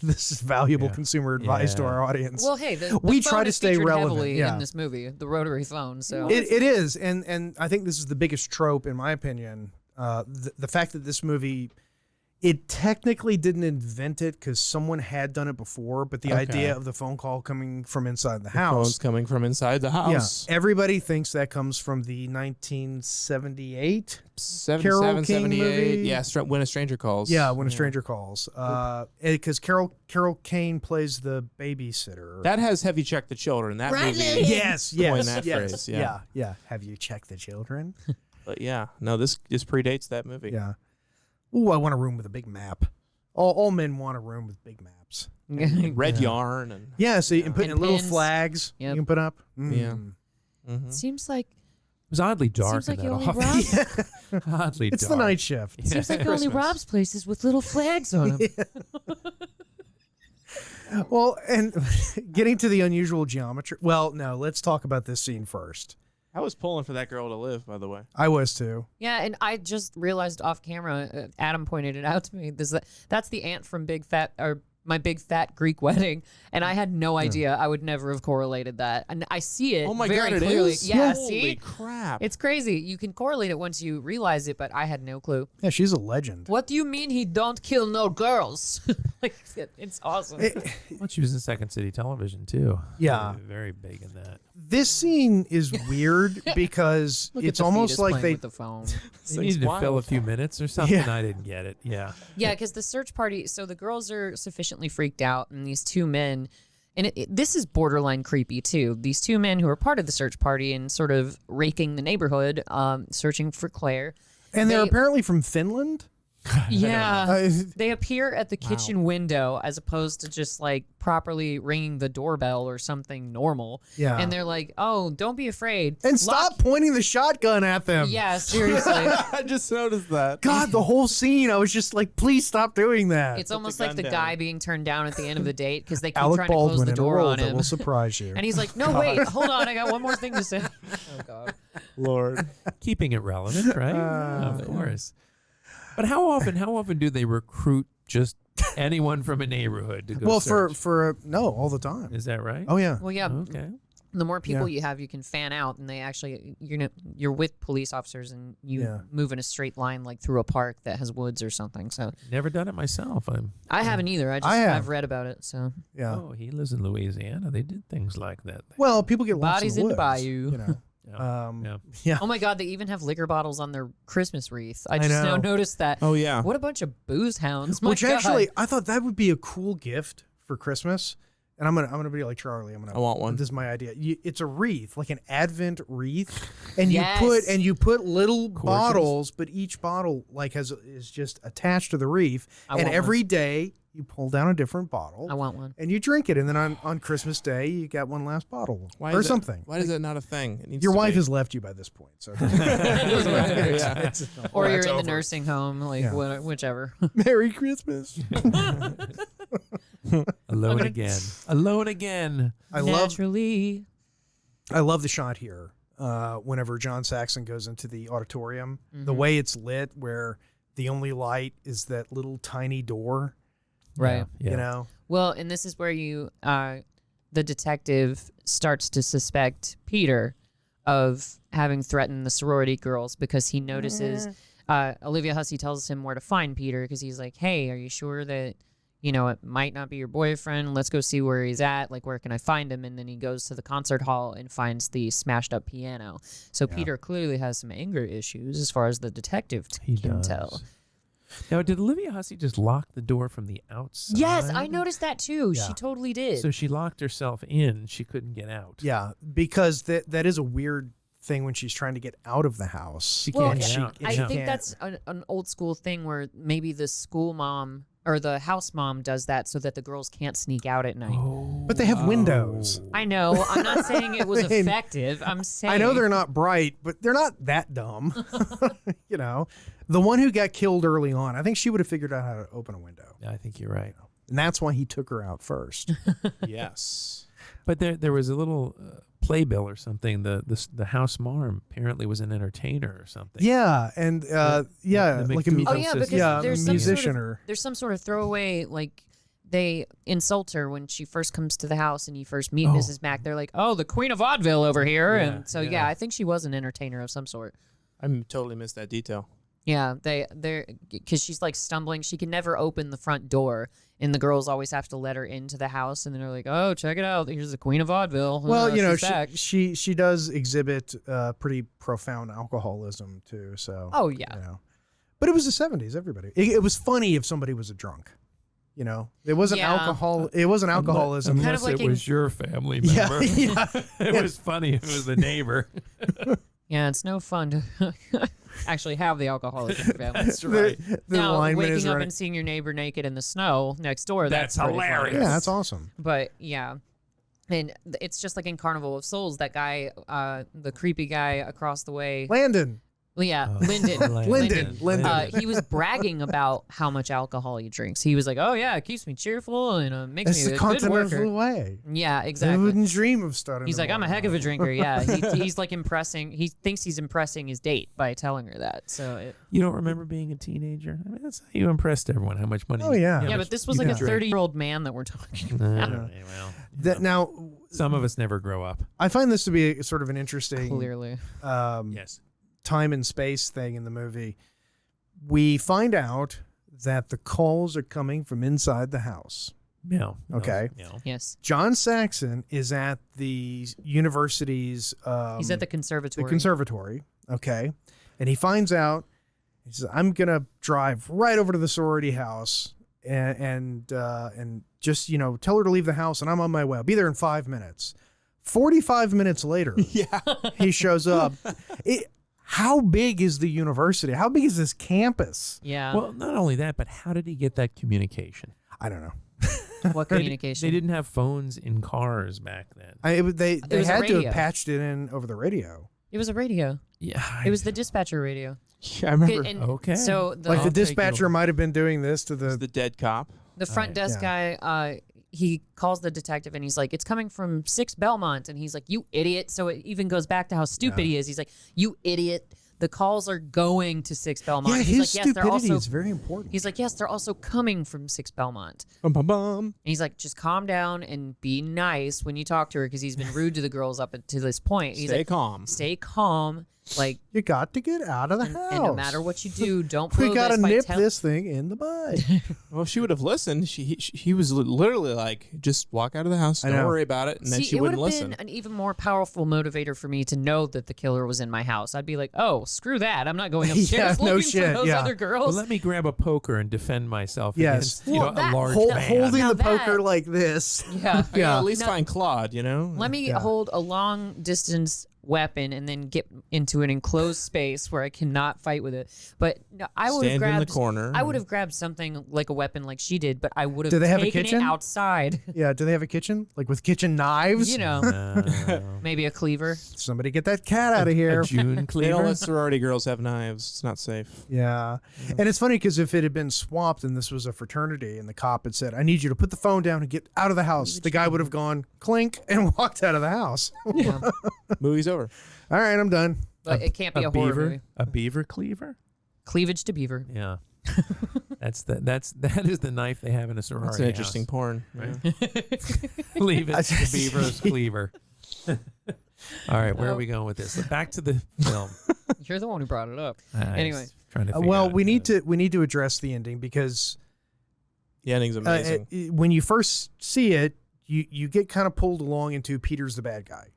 This is valuable Yeah. consumer advice to Yeah. our audience. Well, hey, the We phone try to is stay featured relevant, heavily yeah. in this movie, the rotary phone. So It is, and I think this is the biggest trope, in my opinion. The fact that this movie, it technically didn't invent it because someone had done it before, but the idea of the phone call coming from inside the house. Phone's coming from inside the house. Yeah, everybody thinks that comes from the 1978 77, Carol King 78. movie? Yeah, When a Stranger Calls. Yeah, When a Stranger Calls. Because Carol Kane plays the babysitter. That has Have You Checked the Children. That movie. yes, Coined that phrase, yeah. yeah. Have you checked the children? But yeah, no, this predates that movie. Yeah. Ooh, I want a room with a big map. All men want a room with big maps. Red yarn and Yeah, so you can put And in little pins. flags Yep. you can put up. Yeah. seems like It was oddly dark seems like in you that only office. rob. Oddly It's dark. the night shift. Seems like you only Christmas. robs places with little flags on them. Well, and getting to the unusual geometry. Well, no, let's talk about this scene first. I was pulling for that girl to live, by the way. I was too. Yeah, and I just realized off camera, Adam pointed it out to me. That's the aunt from My Big Fat Greek Wedding, and I had no idea. I would never have correlated that, and I see it. Oh my very God, it clearly. is? Yeah, Holy see, crap. it's crazy. You can correlate it once you realize it, but I had no clue. Yeah, she's a legend. What do you mean he don't kill no girls? Like it's awesome. Well, she was in Second City Television too. Yeah. Very big in that. This scene is weird because Look at it's the almost fetus like playing they. with the phone. They needed to fill a few minutes or something. Yeah. I didn't get it. Yeah. Yeah, because the search party. So the girls are sufficiently freaked out, and these two men, and this is borderline creepy too. These two men who are part of the search party and sort of raking the neighborhood, searching for Claire. And they're They- apparently from Finland. Yeah, they appear at the kitchen window as opposed to just like properly ringing the doorbell or something normal. Yeah. and they're like, "Oh, don't be afraid." And stop pointing the shotgun at them. Yeah, seriously. I just noticed that. God, the whole scene, I was just like, please stop doing that. It's almost the like the gun guy down. being turned down at the end of the date because they keep Alec trying to close Baldwin the in a door role on that him. will surprise you. And he's like, "No, wait, hold on, I got one more thing to say." Oh God. Lord. Keeping it relevant, right? Of course. But how often do they recruit just anyone from a neighborhood to go well, search? no, all the time. Is that right? Oh yeah. Well, yeah. Okay. The more people Yeah. you have, you can fan out, and they actually, you're with police officers, and you Yeah. move in a straight line like through a park that has woods or something. So Never done it myself. I haven't either. I have. I've read about it. So Yeah. Oh, he lives in Louisiana. They did things like that. Well, people get lost Bodies in in the the woods, bayou. You know. Yeah. Yeah. oh my God, they even have liquor bottles on their Christmas wreath. I I just now know. noticed that. Oh, yeah. What a bunch of booze hounds. My Which God. actually, I thought that would be a cool gift for Christmas. And I'm gonna be like Charlie. I want one. This is my idea. It's a wreath, like an Advent wreath, and Yes. you put little bottles, but each bottle like is just attached to the wreath. I And want every day you pull down a different bottle. I want one. And you drink it, and then on Christmas Day you got one last bottle Why or is something. Why is that not a thing? It needs Your to wife be. has left you by this point, so Yeah. Or you're that's in the over. nursing home, like Yeah. whichever. Merry Christmas. Alone again. Alone again. I love Naturally. the shot here. Whenever John Saxon goes into the auditorium, the way it's lit, where the only light is that little tiny door. Right. Yeah. You know. Well, and this is where the detective starts to suspect Peter of having threatened the sorority girls because he notices Olivia Hussey tells him where to find Peter because he's like, "Hey, are you sure that you know, it might not be your boyfriend. Let's go see where he's at. Like, where can I find him? And then he goes to the concert hall and finds the smashed up piano. So Peter clearly has some anger issues as far as the detective can tell. Now, did Olivia Hussey just lock the door from the outside? Yes, I noticed that too. Yeah. She totally did. So she locked herself in. She couldn't get out. Yeah, because that is a weird thing when she's trying to get out of the house. She well, can't get out. I she think can't. that's an old school thing where maybe the school mom or the house mom does that so that the girls can't sneak out at night. But they have windows. I know. I'm not saying it was I mean, effective. I'm saying I know they're not bright, but they're not that dumb. You know, the one who got killed early on, I think she would have figured out how to open a window. I think you're right. And that's why he took her out first. Yes. But there was a little playbill or something. The house mom apparently was an entertainer or something. Yeah, and the like a McDougal Oh yeah, because yeah, there's a some musician sort of, or there's some sort of throwaway, like they insult her when she first comes to the house and you first meet Mrs. Mack. They're like, "Oh, the Queen of Vaudeville over here," Yeah, and so yeah. I think she was an entertainer of some sort. I totally missed that detail. Yeah, they're because she's like stumbling. She can never open the front door, and the girls always have to let her into the house. And then they're like, "Oh, check it out! Here's the Queen of Vaudeville." well, you know, she's back. she does exhibit pretty profound alcoholism too. So Oh yeah, you know. But it was the 70s. Everybody, it was funny if somebody was a drunk. You know, it wasn't Yeah. alcohol. It wasn't alcoholism. Kind Unless of like it was your family Yeah, member. yeah. It was funny if it was the neighbor. yeah. It's no fun to actually have the alcoholic in your family. That's right. The Now, lineman is waking up running. and seeing your neighbor naked in the snow next door, That's pretty hilarious. funny. Yeah, that's awesome. But yeah, and it's just like in Carnival of Souls, that guy, the creepy guy across the way. Landon. Well, yeah, Oh, Lyndon. Lyndon. He was bragging about how much alcohol he drinks. He was like, "Oh yeah, it keeps me cheerful and makes That's me the a good continental worker." way. Yeah, I exactly. wouldn't dream of starting. He's the like, "I'm a morning heck of a off." drinker." Yeah, he's like impressing. He thinks he's impressing his date by telling her that. So You don't remember being a teenager? I mean, that's how you impressed everyone. How much money? Oh, yeah. yeah, how but much this was you like a could drink. 30-year-old man that we're talking No, about. well, you That know, now, some of us never grow up. I find this to be a, sort of an interesting Clearly, Yes. time and space thing in the movie. We find out that the calls are coming from inside the house. Meow. Okay. Meow. yes. John Saxon is at the university's. He's at the conservatory. the conservatory. Okay, and he finds out. He says, "I'm gonna drive right over to the sorority house and just tell her to leave the house, and I'm on my way. I'll be there in 5 minutes." 45 minutes later, he shows up. How big is the university? How big is this campus? Yeah. Well, not only that, but how did he get that communication? I don't know. what communication? They didn't have phones in cars back then. They was a had to radio. have patched it in over the radio. It was a radio. Yeah. It was the dispatcher radio. Yeah, I remember. And Okay. So the, Like I'll the take dispatcher you. might have been doing this to the dead cop. the front desk guy, he calls the detective and he's like, "It's coming from 6 Belmont," and he's like, "You idiot!" So it even goes back to how stupid he is. He's like, "You idiot! The calls are going to 6 Belmont." Yeah, he's his like, "Yes, they're stupidity also." is very important. He's like, "Yes, they're also coming from 6 Belmont." Bum, bum, bum. And he's like, "Just calm down and be nice when you talk to her because he's been rude to the girls up to this point." He's Stay like, calm. "Stay calm, like, You got to get out of the house. and no matter what you do, don't blow we got to this by nip tell- this thing in the bud. Well, if she would have listened, he was literally like, just walk out of the house. I Don't know. worry about it. And then See, she it would wouldn't have listen. been an even more powerful motivator for me to know that the killer was in my house. I'd be like, "Oh, screw that! I'm not going upstairs Yeah, no looking shit, for those yeah. other Well, girls." let me grab a poker and defend myself Yes. against Well, that- a large man. Holding Now the poker that- like this. yeah. I gotta at least No. find Claude, Let me Yeah. hold a long distance weapon and then get into an enclosed space where I cannot fight with it. But no, I would have Stand in the grabbed corner. I would have grabbed something like a weapon like she did, but I would have Do they have a taken kitchen? it outside. Yeah, do they have a kitchen? Like with kitchen knives? You know, No. maybe a cleaver. Somebody get that cat out of here. A June They don't cleaver. let sorority girls have knives. It's not safe. Yeah. And it's funny because if it had been swapped and this was a fraternity and the cop had said, "I need you to put the phone down and get out of the house," the guy would have gone clink and walked out of the house. Movie's over. All right, I'm done. But it can't be a horror beaver. movie. A beaver cleaver. Cleavage to beaver. Yeah. that is the knife they have in a sorority. That's an interesting house. porn. Right. Yeah. Leave it to the beaver's cleaver. All right, where are we going with this? Back to the film. You're the one who brought it up. I was Anyway. trying to figure Well, out, we need to address the ending because The ending's amazing. When you first see it, you get kind of pulled along into Peter's the bad guy,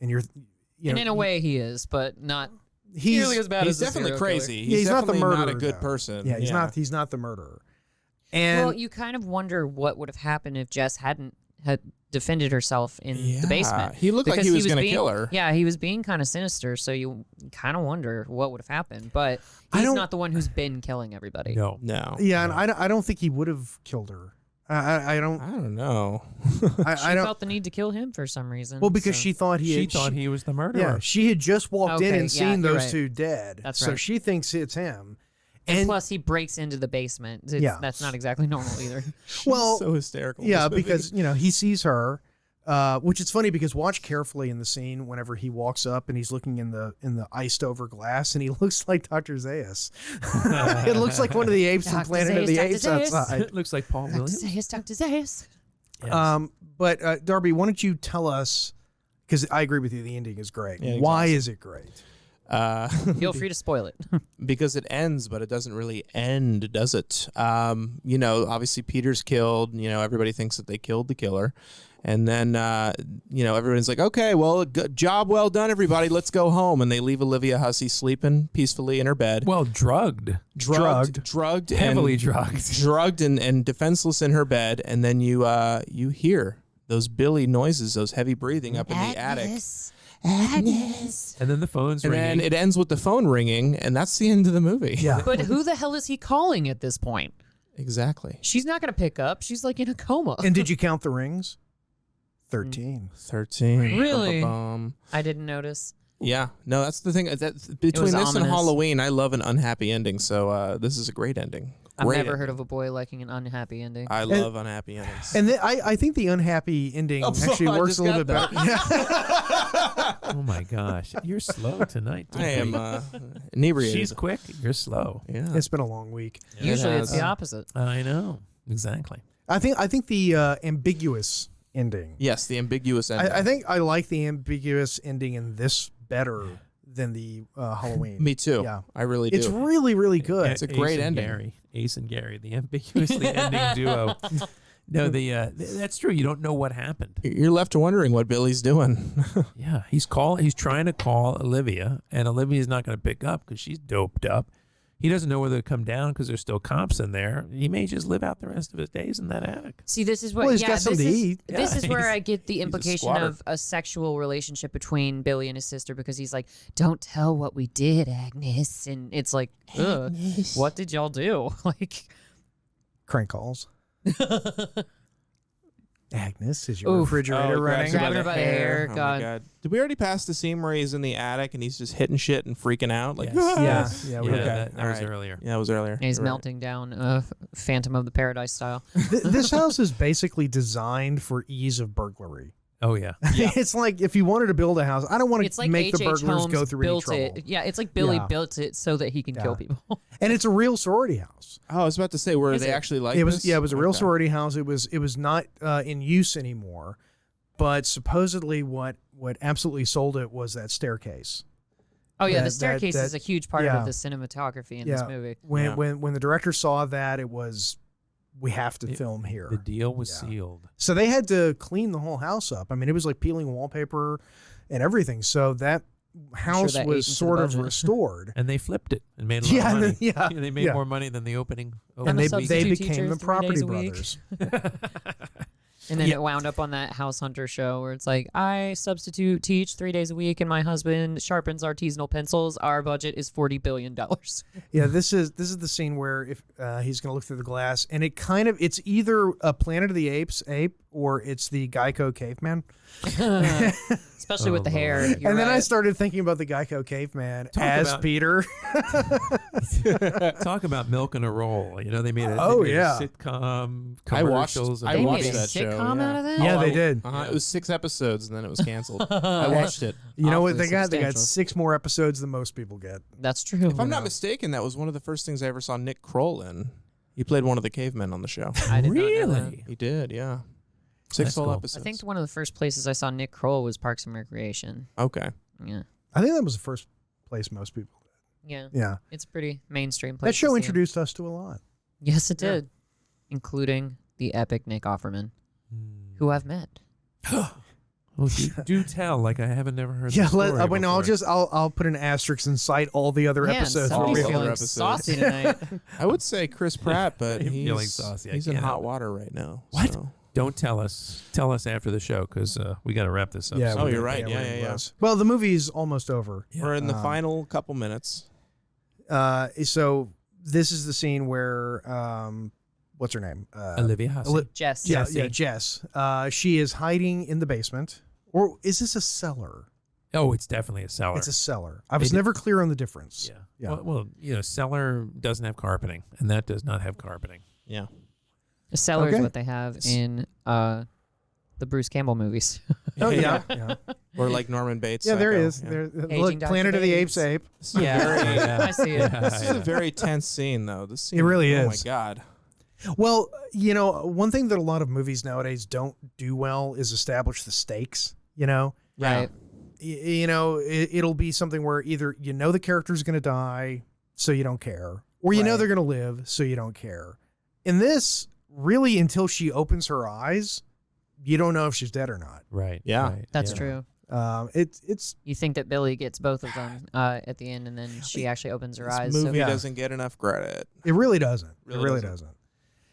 and and in a way he is, but not he's nearly as bad he's as the definitely serial killer. crazy. he's not the definitely murderer. not a good though. person. Yeah, he's not the murderer. And Well, you kind of wonder what would have happened if Jess had defended herself in the basement. He looked like Because he was going to being- kill her. Yeah, he was being kind of sinister, so you kind of wonder what would have happened. But he's don't- not the one who's been killing everybody. No. No. yeah, and I don't think he would have killed her. I don't. I don't know. She I don't. felt the need to kill him for some reason. Well, because so- she thought She thought he was the murderer. Yeah, she had just walked in Okay, and yeah, seen you're those right. two dead. That's so right. she thinks it's him. And plus, he breaks into the basement. That's not exactly normal either. Well, so hysterical. yeah, this movie. because he sees her, which is funny because watch carefully in the scene whenever he walks up and he's looking in the iced over glass and he looks like Dr. Zaius. It looks like one of the apes from Dr. Planet of Zaius, the Dr. Apes Zaius. outside. It looks like Paul Williams. Dr. Zaius. Yes. But Darby, why don't you tell us? Because I agree with you, the ending is great. Yeah, Why awesome. is it great? Feel free to spoil it. Because it ends, but it doesn't really end, does it? Obviously Peter's killed. Everybody thinks that they killed the killer. And then, everyone's like, okay, well, good job well done, everybody. Let's go home. And they leave Olivia Hussey sleeping peacefully in her bed. Well, drugged. Drugged, Heavily and, drugged. drugged and defenseless in her bed. And then you hear those Billy noises, those heavy breathing up in the attic. Agnes. And then the phone's And ringing. then it ends with the phone ringing, and that's the end of the movie. Yeah. But who the hell is he calling at this point? Exactly. She's not going to pick up. She's like in a coma. And did you count the rings? 13. 13. Really? Bum-bum-bum. I didn't notice. Yeah. No, that's the thing. Between this and ominous. Halloween, I love an unhappy ending, so this is a great ending. I've Great never ending. heard of a boy liking an unhappy ending. I love unhappy endings. And I think the unhappy ending actually I works just a little bit got better. Yeah. Oh my gosh, you're slow tonight. I am inebriated. She's quick. You're slow. Yeah. It's been a long week. Usually it's has. the opposite. I know exactly. I think the ambiguous ending. Yes, the ambiguous ending. I think I like the ambiguous ending in this better than the Halloween. Me too. Yeah. I really do. It's really, really good. It's a great Ace and ending. Gary. Ace and Gary, the ambiguously ending duo. No, that's true. You don't know what happened. You're left wondering what Billy's doing. Yeah, he's trying to call Olivia, and Olivia's not going to pick up because she's doped up. He doesn't know whether to come down because there's still cops in there. He may just live out the rest of his days in that attic. See, this is what. Well, he's yeah, got something this to is, eat. This Yeah, is where he's- I get the implication squatter. of a sexual relationship between Billy and his sister because he's like, "Don't tell what we did, Agnes," and it's like, ugh, what did y'all do? Like, Crank calls. Agnes, is your Oof. refrigerator Oh, running? Grabbing her by the hair, Oh my God. God. Did we already pass the scene where he's in the attic and he's just hitting shit and freaking out? Like, Yes. Yeah, Yeah, we that All was right. earlier. Yeah, it was earlier. and he's You're right. melting down, Phantom of the Paradise style. This house is basically designed for ease of burglary. Oh yeah. It's like if you wanted to build a house, I don't want It's to like make H.H. the burglars Holmes go through any built trouble. it. Yeah, it's like Billy Yeah. built it so that he can kill people. And it's a real sorority house. Oh, I was about to say, were Is they it? actually like It was this? yeah, it was a real Okay. sorority house. It was not in use anymore, but supposedly what absolutely sold it was that staircase. Oh yeah, the That- staircase that- is a huge part yeah. of the cinematography in this movie. When Yeah. when the director saw that, it was we have to film here. The deal was Yeah. sealed. So they had to clean the whole house up. I mean, it was like peeling wallpaper and everything. So that house that ate was into the sort of budget. restored. And they flipped it and made a lot Yeah, of and money. then- yeah, They made yeah. more money than the opening. And I'm a they substitute became teacher the 3 Property days a week. Brothers. And then Yeah. it wound up on that House Hunter show where it's like, I substitute teach 3 days a week, and my husband sharpens artisanal pencils. Our budget is $40 billion. Yeah, this is the scene where if he's going to look through the glass, and it's either a Planet of the Apes ape or it's the Geico caveman. Especially with the hair. And You're then I right. started thinking about the Geico caveman Talk as about- Peter. Talk about milking a roll. You know, they made a, Oh, they made yeah. a sitcom I watched. commercials. I They watched made a that show. sitcom out of that? Yeah, they did. It was 6 episodes and then it was canceled. I watched it. You know what Awfully they got? They got substantial. 6 more episodes than most people get. That's true. If I'm not mistaken, that was one of the first things I ever saw Nick Kroll in. He played one of the cavemen on the show. I did not know that. Really? He did, yeah. 6 That's full cool. episodes. I think one of the first places I saw Nick Kroll was Parks and Recreation. Okay. Yeah. I think that was the first place most people did. Yeah. Yeah. It's a pretty mainstream place. That show to see him. introduced us to a lot. Yes, it Yeah. did. including the epic Nick Offerman, who I've met. Well, do tell. Like I haven't never heard. Yeah, the story wait, no, before. I'll put an asterisk and cite all the other Man, episodes. somebody's All the feeling other episodes. saucy tonight. I would say Chris Pratt, but I'm feeling he's saucy. I he's in can't hot help it. water right now. What? so- Don't tell us. Tell us after the show because we got to wrap this up. Yeah, Oh, we- you're right. we're Yeah, in yeah. close. Well, the movie's almost over. We're in the final couple minutes. So this is the scene where what's her name? Olivia Hussey. Jess. Yeah, Jessie. yeah, Jess. She is hiding in the basement, or is this a cellar? Oh, it's definitely a cellar. It's a cellar. I was They did- never clear on the difference. yeah. Yeah. Well, cellar doesn't have carpeting, and that does not have carpeting. Yeah. The cellar is Okay. what they have in the Bruce Campbell movies. Oh yeah, yeah. Or like Norman Bates. Yeah, there Psycho. is. Yeah. There, Aging look, Dr. Planet of the Bates. Apes ape. This is a very, I see it. this is a very tense scene, though. This scene, It really oh is. my god. Well, one thing that a lot of movies nowadays don't do well is establish the stakes. Right. It'll be something where either the character's going to die, so you don't care, or Right. they're going to live, so you don't care. In this, really, until she opens her eyes, you don't know if she's dead or not. Right. Yeah. right, That's yeah. true. It's You think that Billy gets both of them at the end, and then she actually opens her This eyes. movie Yeah. doesn't get enough credit. It really doesn't. Really it really doesn't. doesn't.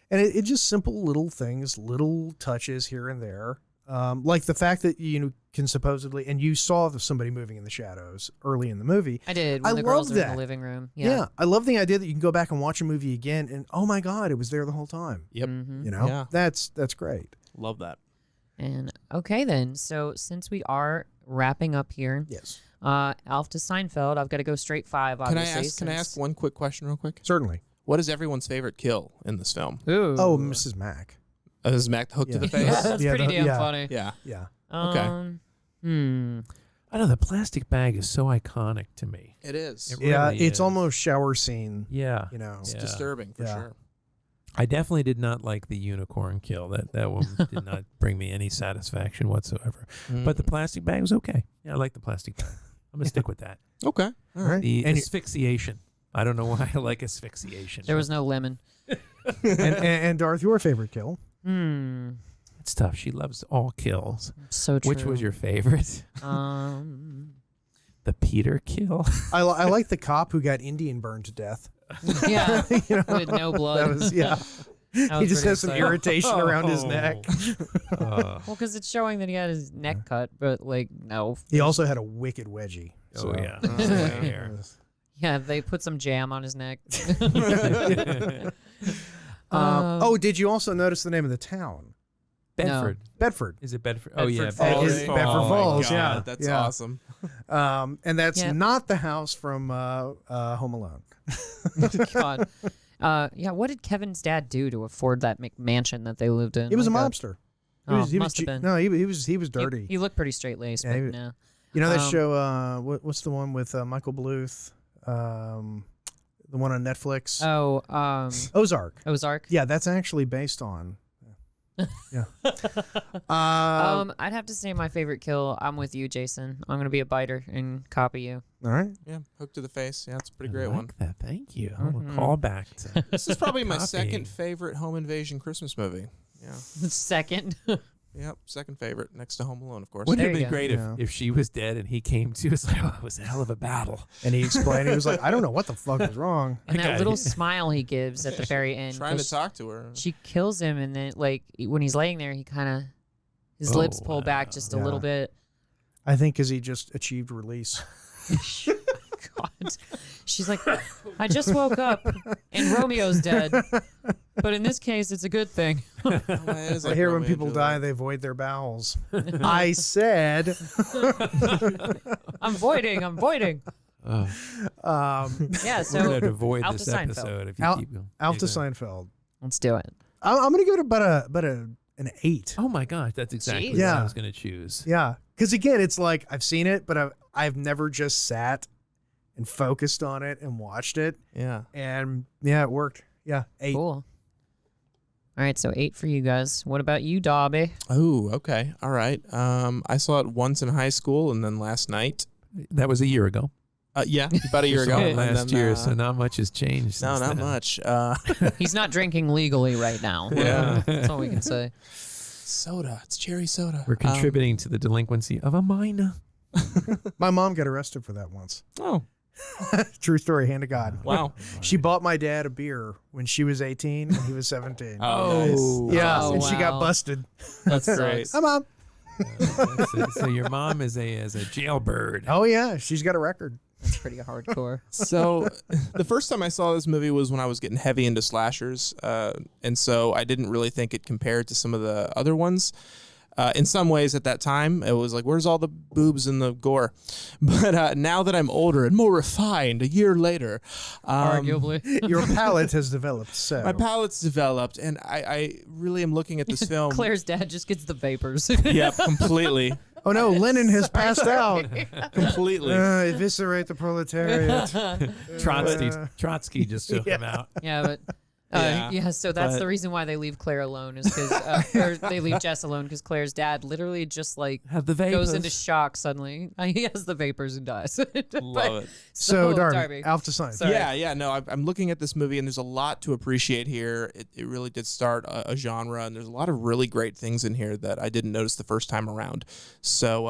And it just simple little things, little touches here and there. Like the fact that you can supposedly, and you saw somebody moving in the shadows early in the movie. I did when I the girls love are in that. the living room. Yeah. I love the idea that you can go back and watch a movie again, and oh my God, it was there the whole time. Yep. Mhm. Yeah. That's great. Love that. And okay then. So since we are wrapping up here, Yes, Alf to Seinfeld. I've got to go straight 5. Can I Obviously. ask? Can I ask one quick question, real quick? certainly. What is everyone's favorite kill in this film? Ooh. Oh, Mrs. Mac. Is Mac hooked to Yeah. the face? Yeah, that's Yeah, pretty damn yeah. funny. Yeah. Yeah. Okay. I know the plastic bag is so iconic to me. It is. It Yeah, really it's is. almost shower scene. Yeah. It's Yeah. disturbing for Yeah. sure. I definitely did not like the unicorn kill. That one did not bring me any satisfaction whatsoever. But the plastic bag was okay. Yeah, I like the plastic bag. I'm gonna stick with that. Okay. All right. The And, asphyxiation. I don't know why I like asphyxiation. There was no lemon. and Darth, your favorite kill? It's tough. She loves all kills. So true. Which was your favorite? The Peter kill. I like the cop who got Indian burned to death. yeah, You know? with no blood. That was That He was just pretty has some exciting. irritation around his neck. Oh, Well, because it's showing that he had his neck cut, but like no. He also had a wicked wedgie. oh So. yeah. yeah. Here. Yeah, they put some jam on his neck. Did you also notice the name of the town? Bedford. Bedford. Is it Bedford? Oh yeah, Bedford Falls. It is Bedford Oh my Falls, God, yeah. That's Yeah. awesome. And that's Yeah. not the house from Home Alone. God. Yeah, what did Kevin's dad do to afford that McMansion that they lived in? He was a Like mobster. Oh, must have been. No, he was dirty. He looked pretty straight laced, Yeah, but he- no. You know that Um, show? What's the one with Michael Bluth? The one on Netflix. Oh, Ozark. Ozark. Yeah, that's actually based on. Yeah. I'd have to say my favorite kill. I'm with you, Jason. I'm gonna be a biter and copy you. All right. Yeah, hook to the face. Yeah, it's a pretty I great like one. that. Thank you. I'll Mhm. call back to. This is probably my Copy. second favorite home invasion Christmas movie. Yeah. Second. Yep, second favorite next to Home Alone, of course. Wouldn't it There have been you great go. if she was dead and he came to? It's like, oh, it was a hell of a battle. And he explained. He was like, "I don't know what the fuck was wrong." And that Okay. little smile he gives at the very end. Trying to 'cause talk to her. She kills him, and then like when he's laying there, he kind of his lips pull back just a Yeah. little bit. I think because he just achieved release. God. She's like, I just woke up and Romeo's dead. But in this case, it's a good thing. Well, it is I like hear when Romeo people and die, Juliet. they void their bowels. I said. I'm voiding. Um, Yeah, We're so gonna have to avoid Alf this to Seinfeld. episode if you Al- keep going. Alf to Yeah, go ahead. Seinfeld. let's do it. I'm gonna give it about an 8. Oh my gosh, that's exactly Jeez. what Yeah. I was going to choose. Yeah, because again, it's like I've seen it, but I've never just sat and focused on it and watched it, Yeah. and yeah, it worked. Yeah, 8. Cool. All right, so 8 for you guys. What about you, Darby? Oh, okay. All right. I saw it once in high school and then last night. That was a year ago. Yeah, about a year Saw ago. it last And then, year, so not much has changed. no, since not then. much. He's not drinking legally right now. Yeah. That's all we can say. Soda. It's cherry soda. We're contributing to the delinquency of a minor. My mom got arrested for that once. Oh, True story, hand to God. wow. She bought my dad a beer when she was 18 and he was 17. Oh, Yeah, Oh, and she got wow. busted. That's great. Hi, Mom. So your mom is a jailbird. Oh, yeah, she's got a record. That's pretty hardcore. So the first time I saw this movie was when I was getting heavy into slashers, and so I didn't really think it compared to some of the other ones. In some ways at that time, it was like, where's all the boobs and the gore? But now that I'm older and more refined, a year later, Arguably. Your palate has developed, so. my palate's developed, and I really am looking at this film. Claire's dad just gets the vapors. Yep, completely. Oh, no, Lenin has passed out. Completely. Eviscerate the proletariat. Trotsky just took him out. Yeah, but so that's But- the reason why they leave Claire alone is because or they leave Jess alone because Claire's dad literally just like Have the vapors. goes into shock suddenly. He has the vapors and dies. Love it. So, Darby, Alf to Science. Sorry. Yeah, no, I'm looking at this movie, and there's a lot to appreciate here. It really did start a genre, and there's a lot of really great things in here that I didn't notice the first time around. So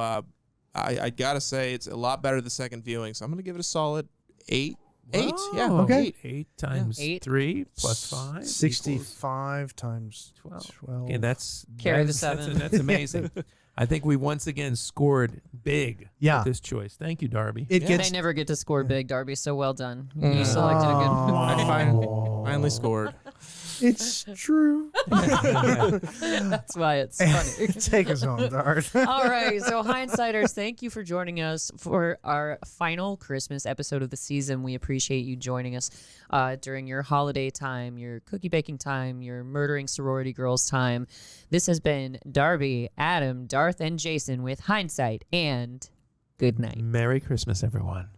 I gotta say, it's a lot better the second viewing, so I'm going to give it a solid 8. 8, yeah. Whoa. Okay. 8 times 8. 3 plus 5. 65 times 12. 12. Okay, that's Carry the that's- 7. That's amazing. I think we once again scored big Yeah. with this choice. Thank you, Darby. It They gets never get to score big, Darby. So well done. You selected a good one. I finally scored. It's true. That's why it's funny. Take us home, Dart. All right, so Hindsighters, thank you for joining us for our final Christmas episode of the season. We appreciate you joining us during your holiday time, your cookie baking time, your murdering sorority girls time. This has been Darby, Adam, Darth, and Jason with Hindsight, and good night. Merry Christmas, everyone.